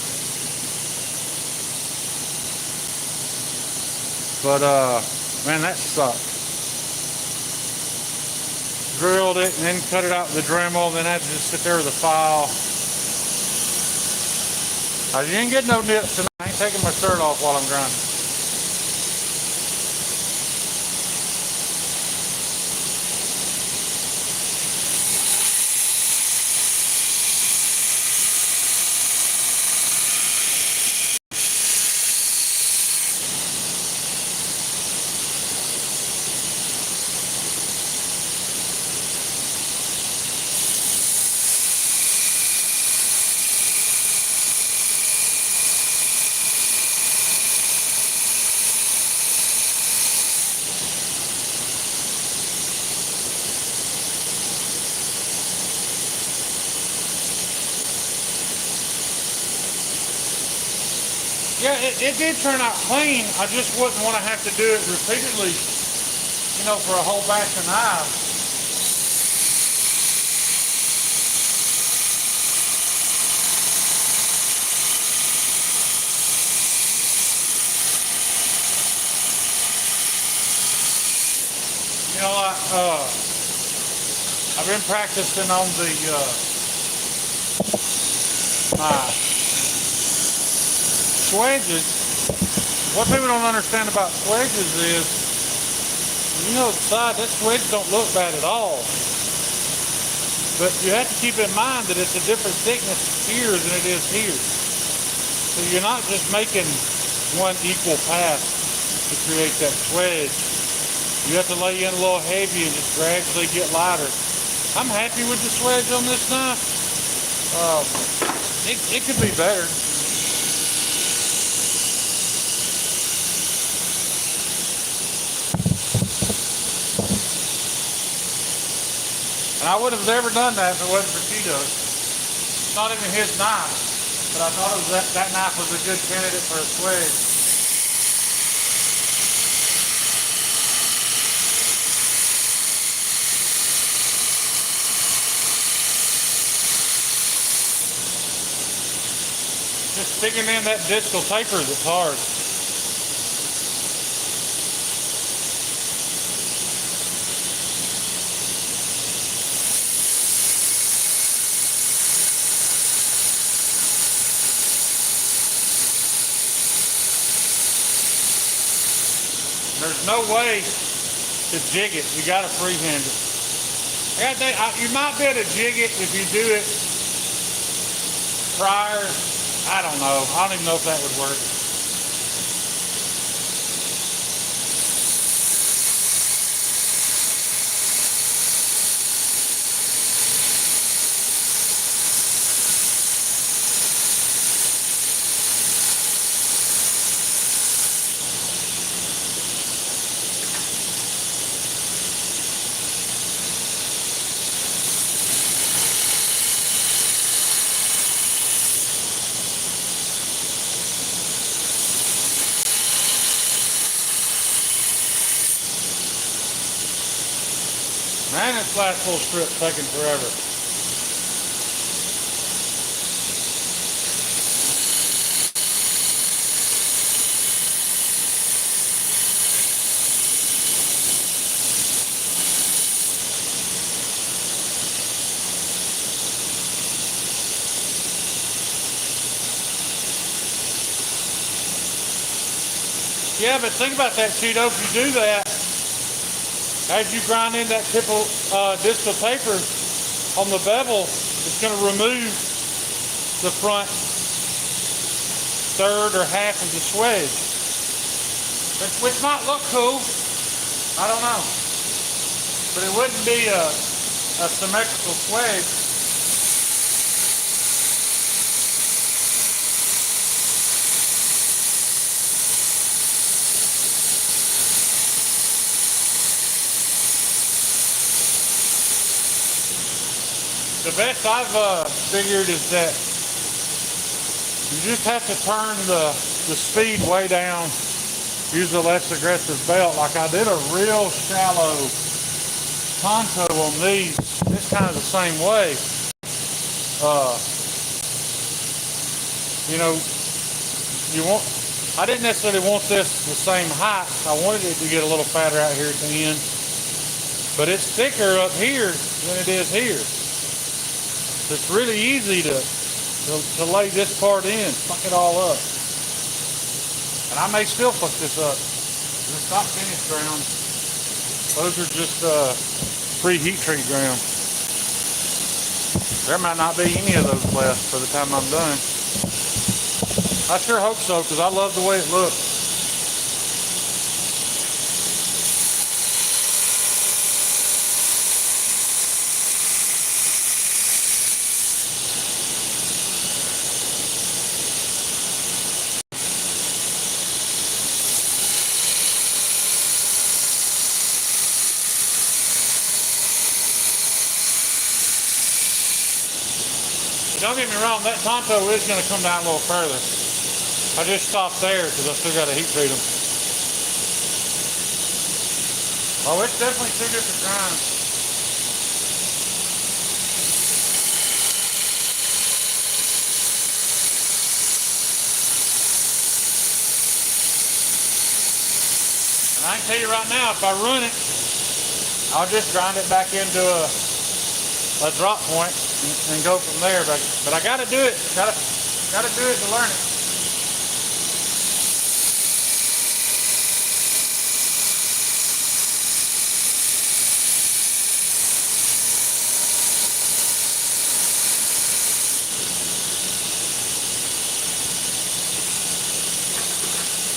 But man, that sucked. Drilled it and then cut it out with the Dremel, and then I had to just sit there with a file. You ain't getting no nips tonight. I ain't taking my shirt off while I'm grinding. Yeah, it did turn out clean. I just wouldn't want to have to do it repeatedly, you know, for a whole batch of knives. You know, I've been practicing on the my Swedges. What people don't understand about Swedges is, you know, the side, that Swedge don't look bad at all. But you have to keep in mind that it's a different thickness here than it is here. So you're not just making one equal pass to create that Swedge. You have to lay in a little heavy and just gradually get lighter. I'm happy with the Swedge on this knife. It could be better. And I would have never done that if it wasn't for Tito. It's not even his knife, but I thought it was that knife was a good candidate for a Swedge. Just sticking in that distal taper that's hard. There's no way to jig it. You got to freehand it. You might be able to jig it if you do it prior. I don't know. I don't even know if that would work. Man, this last full strip taking forever. Yeah, but think about that, Cheeto. If you do that, as you grind in that disc of paper on the bevel, it's going to remove the front third or half of the swedge, which might look cool. I don't know, but it wouldn't be a symmetrical swedge. The best I've figured is that you just have to turn the speed way down, use a less aggressive belt. Like I did a real shallow ponto on these. It's kind of the same way. You know, I didn't necessarily want this the same height. I wanted it to get a little fatter out here at the end, but it's thicker up here than it is here. It's really easy to lay this part in, fuck it all up. And I may still fuck this up. It's not finished ground. Those are just pre-heat treat ground. There might not be any of those left for the time I'm done. I sure hope so, because I love the way it looks. Don't get me wrong, that tonto is going to come down a little further. I just stopped there because I still got to heat treat them. Oh, it's definitely two different grinds. And I can tell you right now, if I run it, I'll just grind it back into a drop point and go from there. But I gotta do it. Gotta do it to learn it.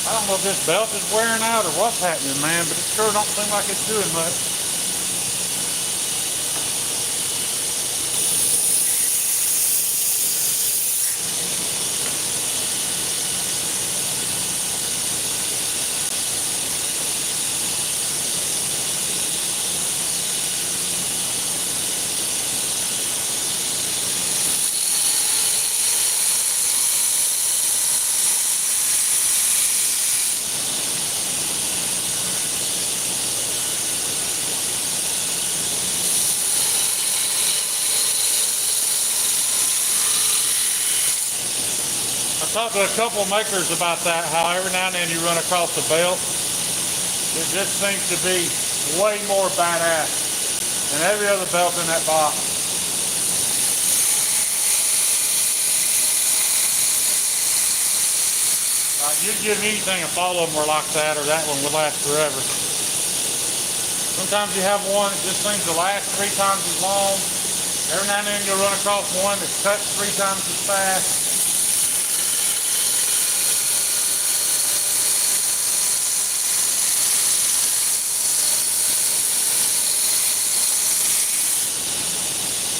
I don't know if this belt is wearing out or what's happening, man, but it sure don't seem like it's doing much. I talked to a couple makers about that, how every now and then you run across a belt. It just seems to be way more badass than every other belt in that box. You'd give anything if all of them were like that, or that one would last forever. Sometimes you have one that just seems to last 3 times as long. Every now and then you'll run across one that cuts 3 times as fast.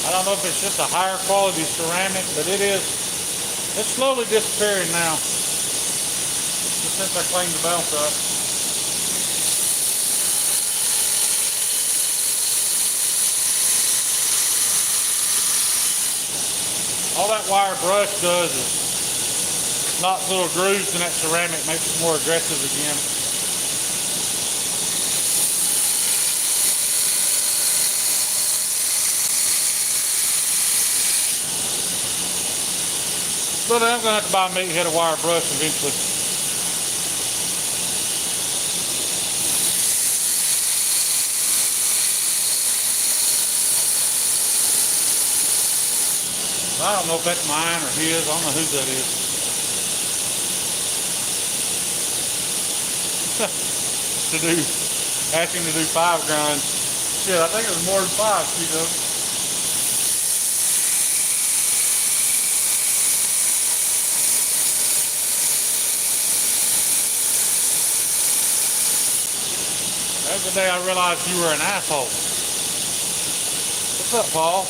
I don't know if it's just a higher quality ceramic, but it's slowly disappearing now. Just since I cleaned the belt up. All that wire brush does is knocks little grooves in that ceramic, makes it more aggressive again. But I'm going to have to buy a meathead wire brush eventually. I don't know if that's mine or his. I don't know whose that is. To do Asked him to do 5 grinds. Shit, I think it was more than 5, you know. That's the day I realized you were an asshole. What's up, Paul?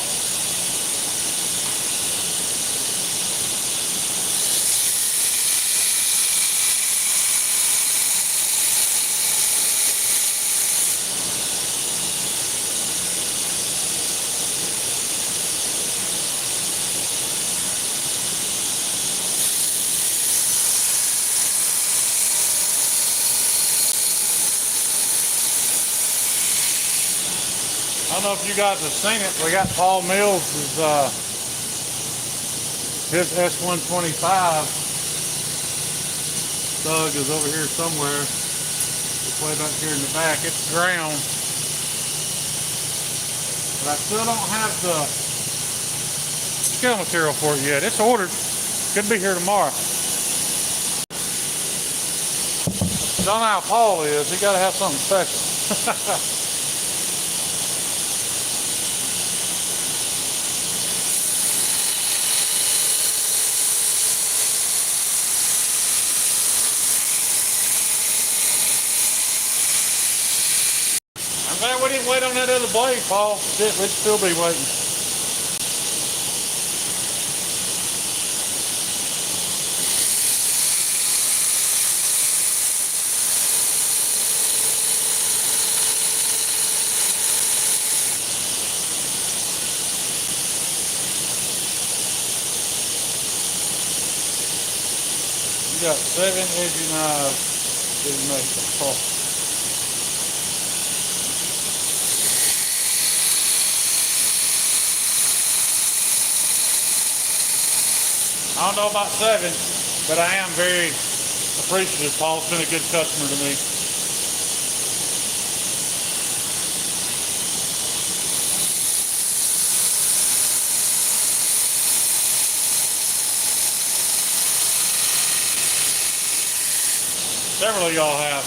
I don't know if you guys have seen it. We got Paul Mills' his S125 Thug is over here somewhere. It's way back here in the back. It's ground. But I still don't have the scale material for it yet. It's ordered. Could be here tomorrow. Don't know how Paul is. He gotta have something special. I'm glad we didn't wait on that other blade, Paul. Shit, we'd still be waiting. You got 7 edgy knives to make, Paul. I don't know about 7, but I am very appreciative. Paul's been a good customer to me. Several of y'all have.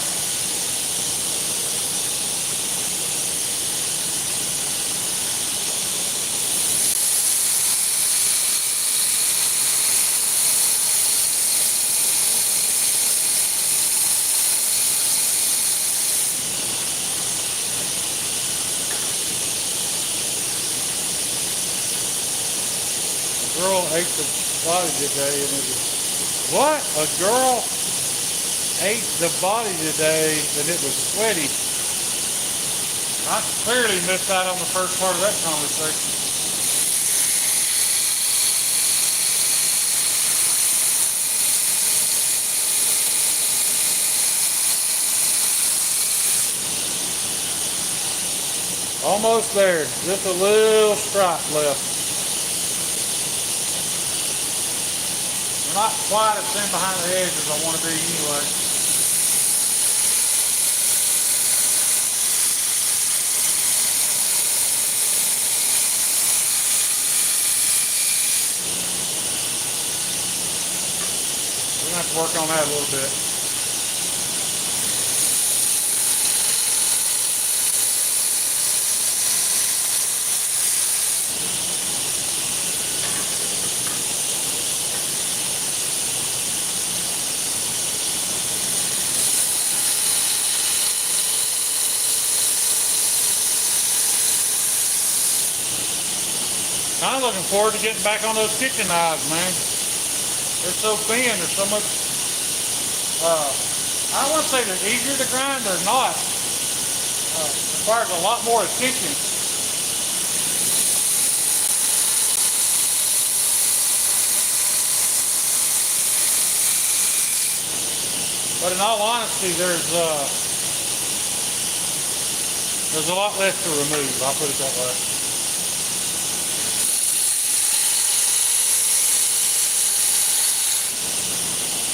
A girl ate the body today and it was, what? A girl ate the body today and it was sweaty. I clearly missed out on the first part of that conversation. Almost there. Just a little stripe left. Not quite as thin behind the edge as I want to be anyway. We're going to have to work on that a little bit. I'm looking forward to getting back on those kitchen knives, man. They're so thin. There's so much. I don't want to say they're easier to grind. They're not. Requires a lot more attention. But in all honesty, there's a lot less to remove. I'll put it that way.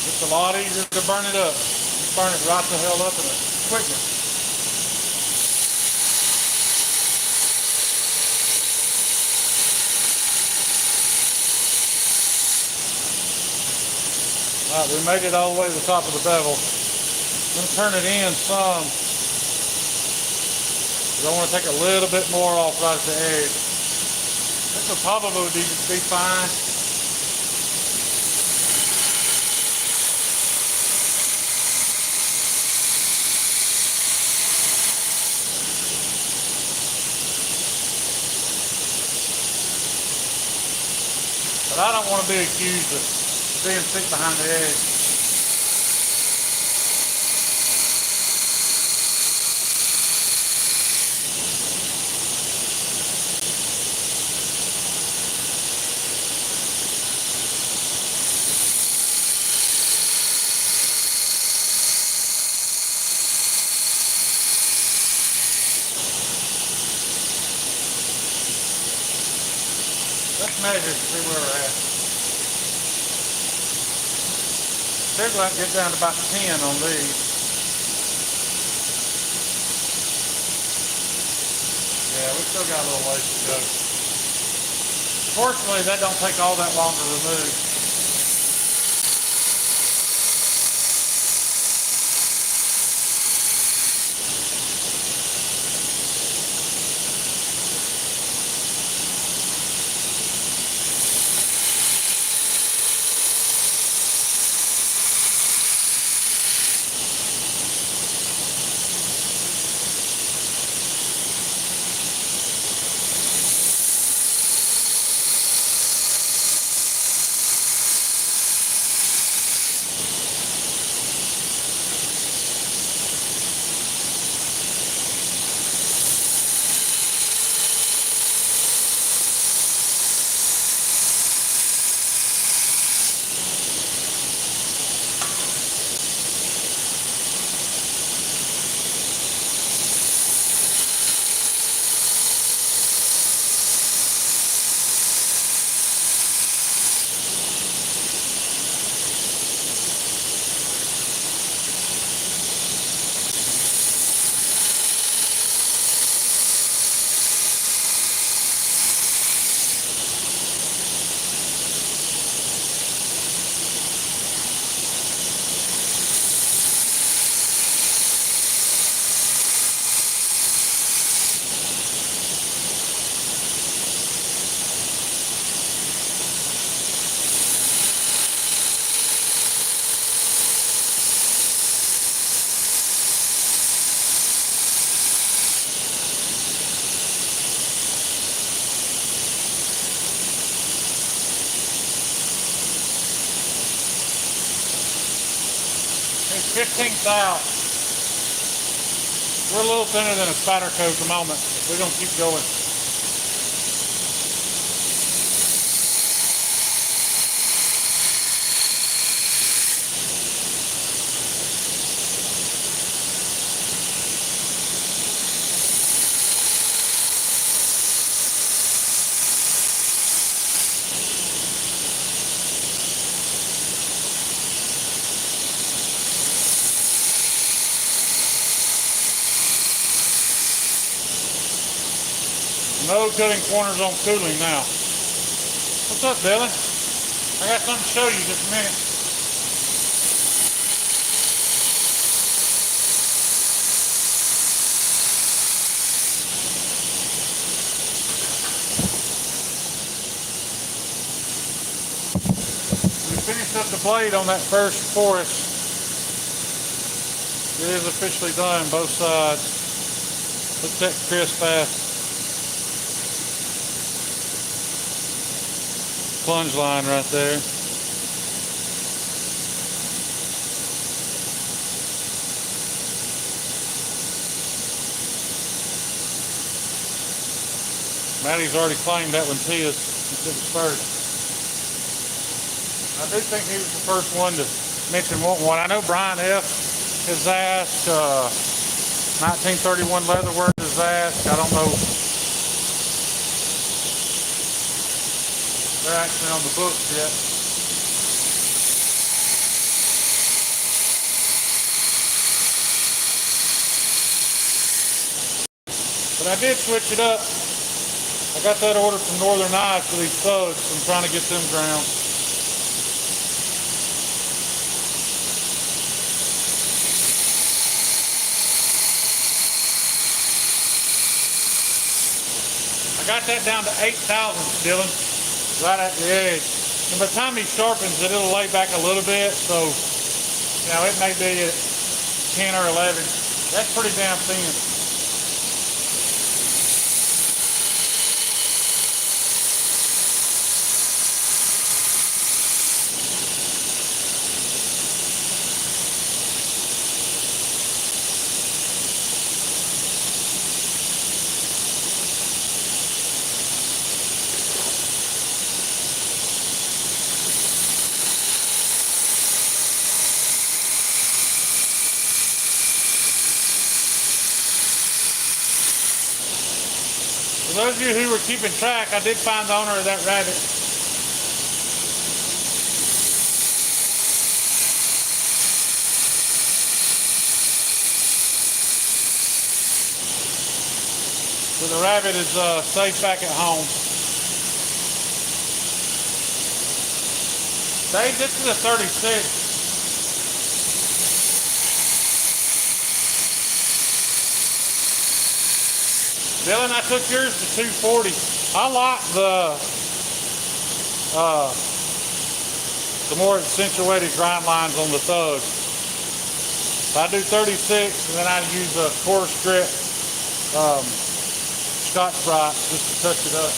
It's a lot easier to burn it up. You burn it right the hell up in a quickness. Alright, we made it all the way to the top of the bevel. I'm going to turn it in some. I want to take a little bit more off right at the edge. This will probably be fine. But I don't want to be accused of being sick behind the edge. Let's measure to see where we're at. They're going to get down to about 10 on these. Yeah, we still got a little ways to go. Fortunately, that don't take all that long to remove. It's 15th out. We're a little thinner than a spider coat at the moment. We're going to keep going. No cutting corners on cooling now. What's up, Billy? I got something to show you just a minute. We finished up the blade on that first forest. It is officially done, both sides. Look at that crisp ass plunge line right there. Maddie's already claimed that one's his. He took it first. I do think he was the first one to mention wanting one. I know Brian F. has asked, 1931 Leatherworks has asked. I don't know. They're actually on the books yet. But I did switch it up. I got that order from Northern Knives for these studs. I'm trying to get them ground. I got that down to 8 thousandths, Dylan, right at the edge. And by the time he sharpens it, it'll lay back a little bit, so, you know, it may be at 10 or 11. That's pretty damn thin. For those of you who were keeping track, I did find the owner of that rabbit. So the rabbit is safe back at home. Dave, this is a 36. Dylan, I took yours to 240. I like the more accentuated grind lines on the thug. So I do 36, and then I use a coarse grit Scotch-Brite just to touch it up.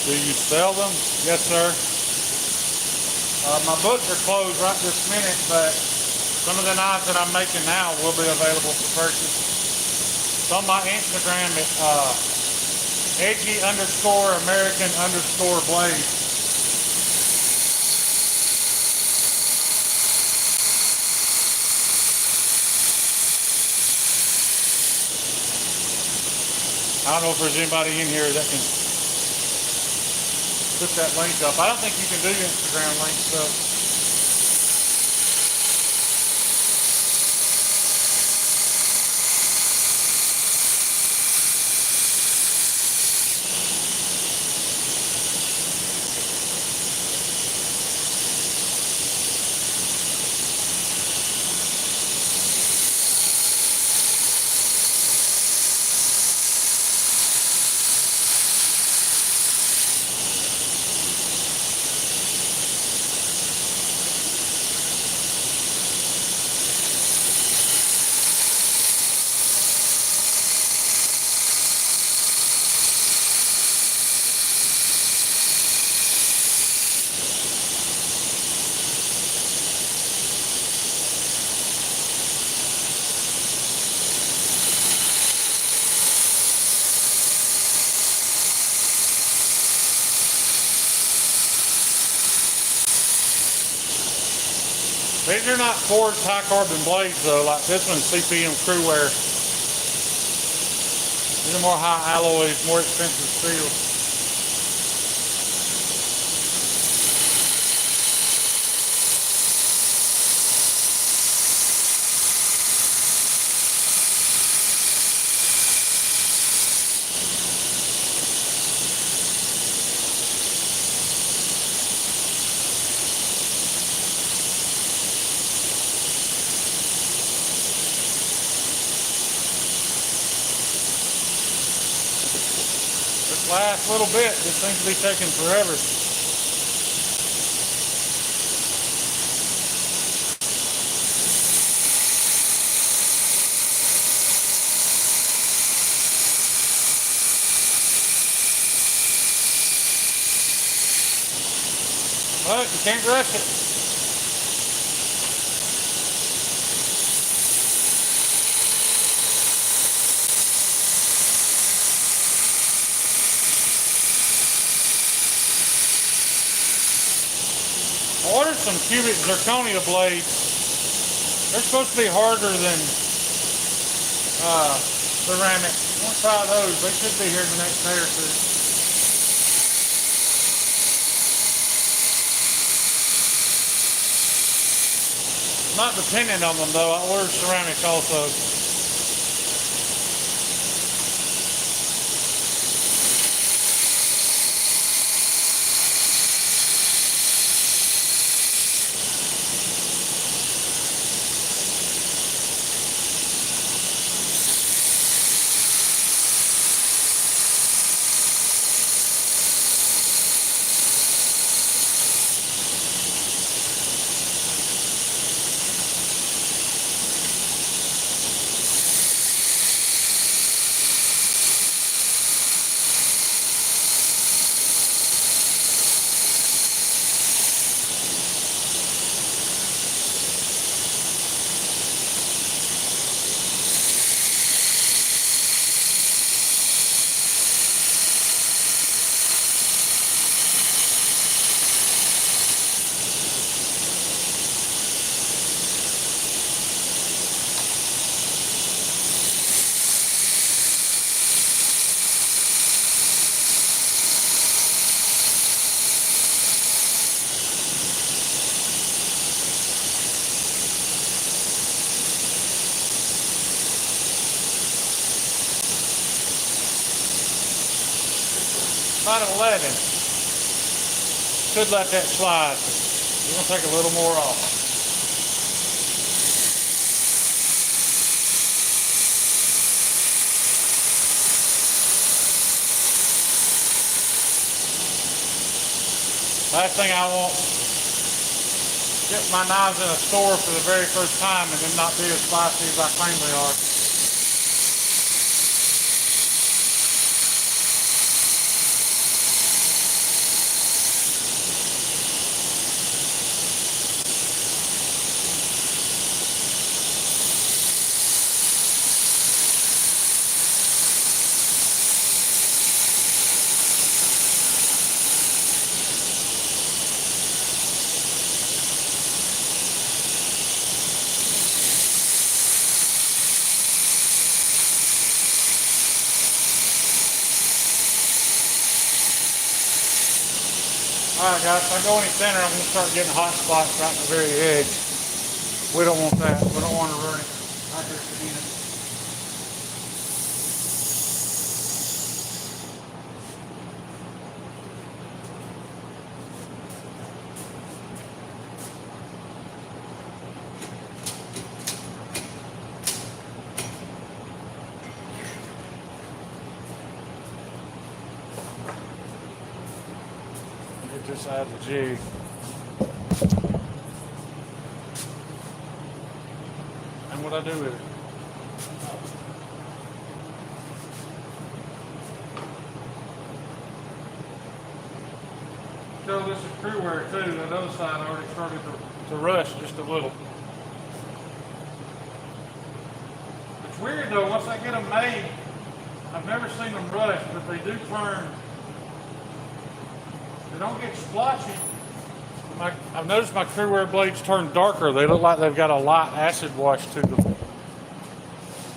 Do you sell them? Yes, sir. My books are closed right this minute, but some of the knives that I'm making now will be available for purchase. It's on my Instagram at EDGY_AMERICAN_BLADES. I don't know if there's anybody in here that can put that link up. I don't think you can do Instagram links, so. These are not forged high carbon blades though, like this one's CPM crew wear. These are more high alloys, more expensive steel. Last little bit just seems to be taking forever. Well, you can't rush it. ordered some cubic zirconia blades. They're supposed to be harder than ceramic. I'm gonna try those. They should be here in the next day or two. Not dependent on them though. I ordered ceramic also. About 11. Could let that slide. We're gonna take a little more off. Last thing I want, get my knives in a store for the very first time and then not be as spicy as I claim they are. Alright guys, if I go any thinner, I'm going to start getting hot spots right in the very edge. We don't want that. We don't want to ruin it. Right here, Sabina. Just add the jig. And what I do with it. So this is crew wear too. That other side already started to rust just a little. It's weird though, once I get them made, I've never seen them rust, but they do turn. They don't get splotchy. I've noticed my crew wear blades turn darker. They look like they've got a light acid wash to them.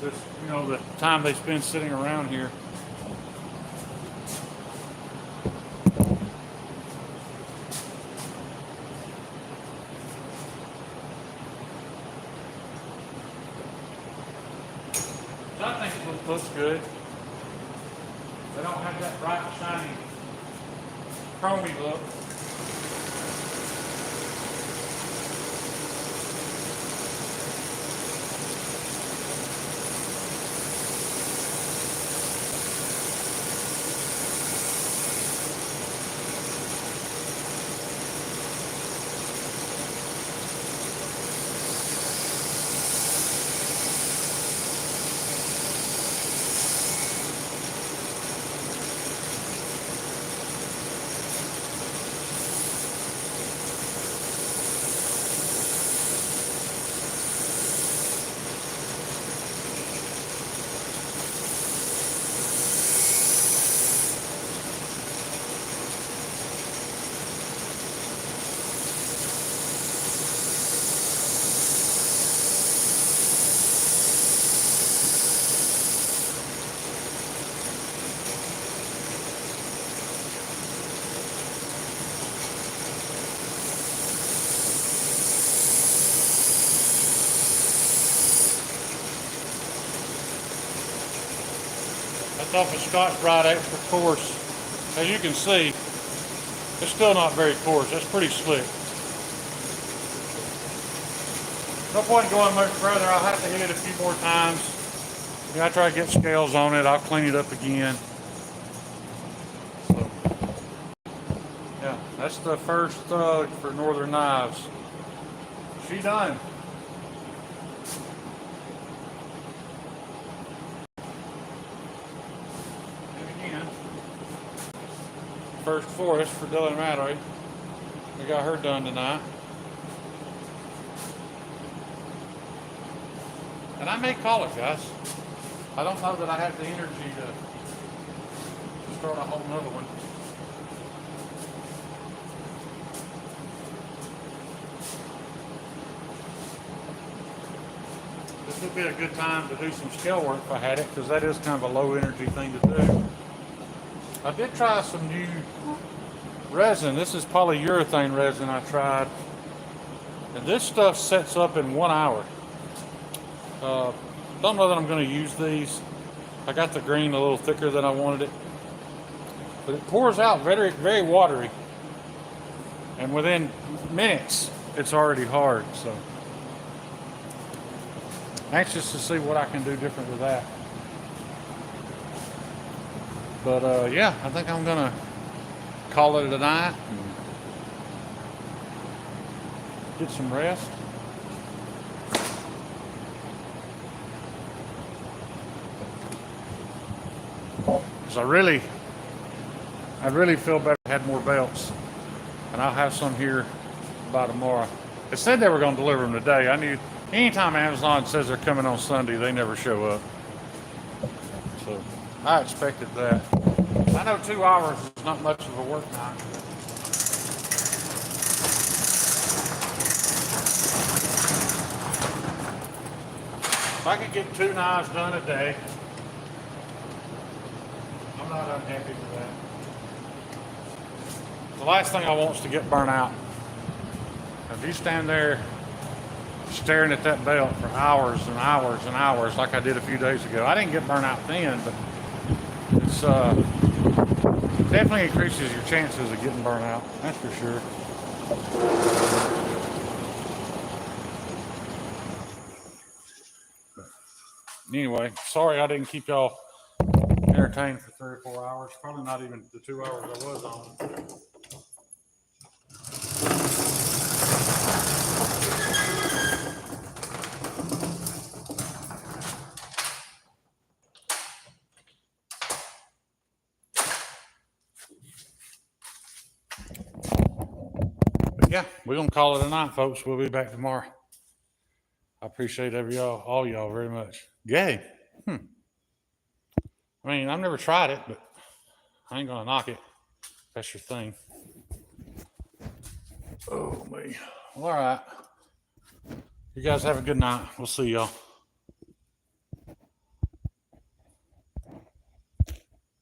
This, you know, the time they spend sitting around here. So I think it looks good. They don't have that bright, shiny, chromy look. just off a Scotch-Brite extra coarse. As you can see, it's still not very coarse. That's pretty slick. No point going much further. I'll have to hit it a few more times. When I try to get scales on it, I'll clean it up again. So, yeah, that's the first thug for Northern Knives. She done. And again, first forest for Dylan Mattery. We got her done tonight. And I may call it, guys. I don't know that I have the energy to start a whole nother one. This would be a good time to do some scale work if I had it, because that is kind of a low energy thing to do. I did try some new resin. This is polyurethane resin I tried. And this stuff sets up in 1 hour. Don't know that I'm going to use these. I got the green a little thicker than I wanted it. But it pours out very, very watery. And within minutes, it's already hard. So, anxious to see what I can do different with that. But yeah, I think I'm going to call it a night and get some rest. Because I really feel better if I had more belts. And I'll have some here by tomorrow. It said they were going to deliver them today. I knew anytime Amazon says they're coming on Sunday, they never show up. So I expected that. I know 2 hours is not much of a work night. If I could get 2 knives done a day, I'm not unhappy with that. The last thing I want is to get burnt out. If you stand there staring at that belt for hours and hours and hours like I did a few days ago, I didn't get burnt out then, but it's definitely increases your chances of getting burnt out, that's for sure. Anyway, sorry I didn't keep y'all entertained for 3 or 4 hours. Probably not even the 2 hours I was on. But yeah, we're gonna call it a night, folks. We'll be back tomorrow. I appreciate all y'all very much. Yay. I mean, I've never tried it, but I ain't gonna knock it. That's your thing. Oh, me. Well, all right. You guys have a good night. We'll see y'all.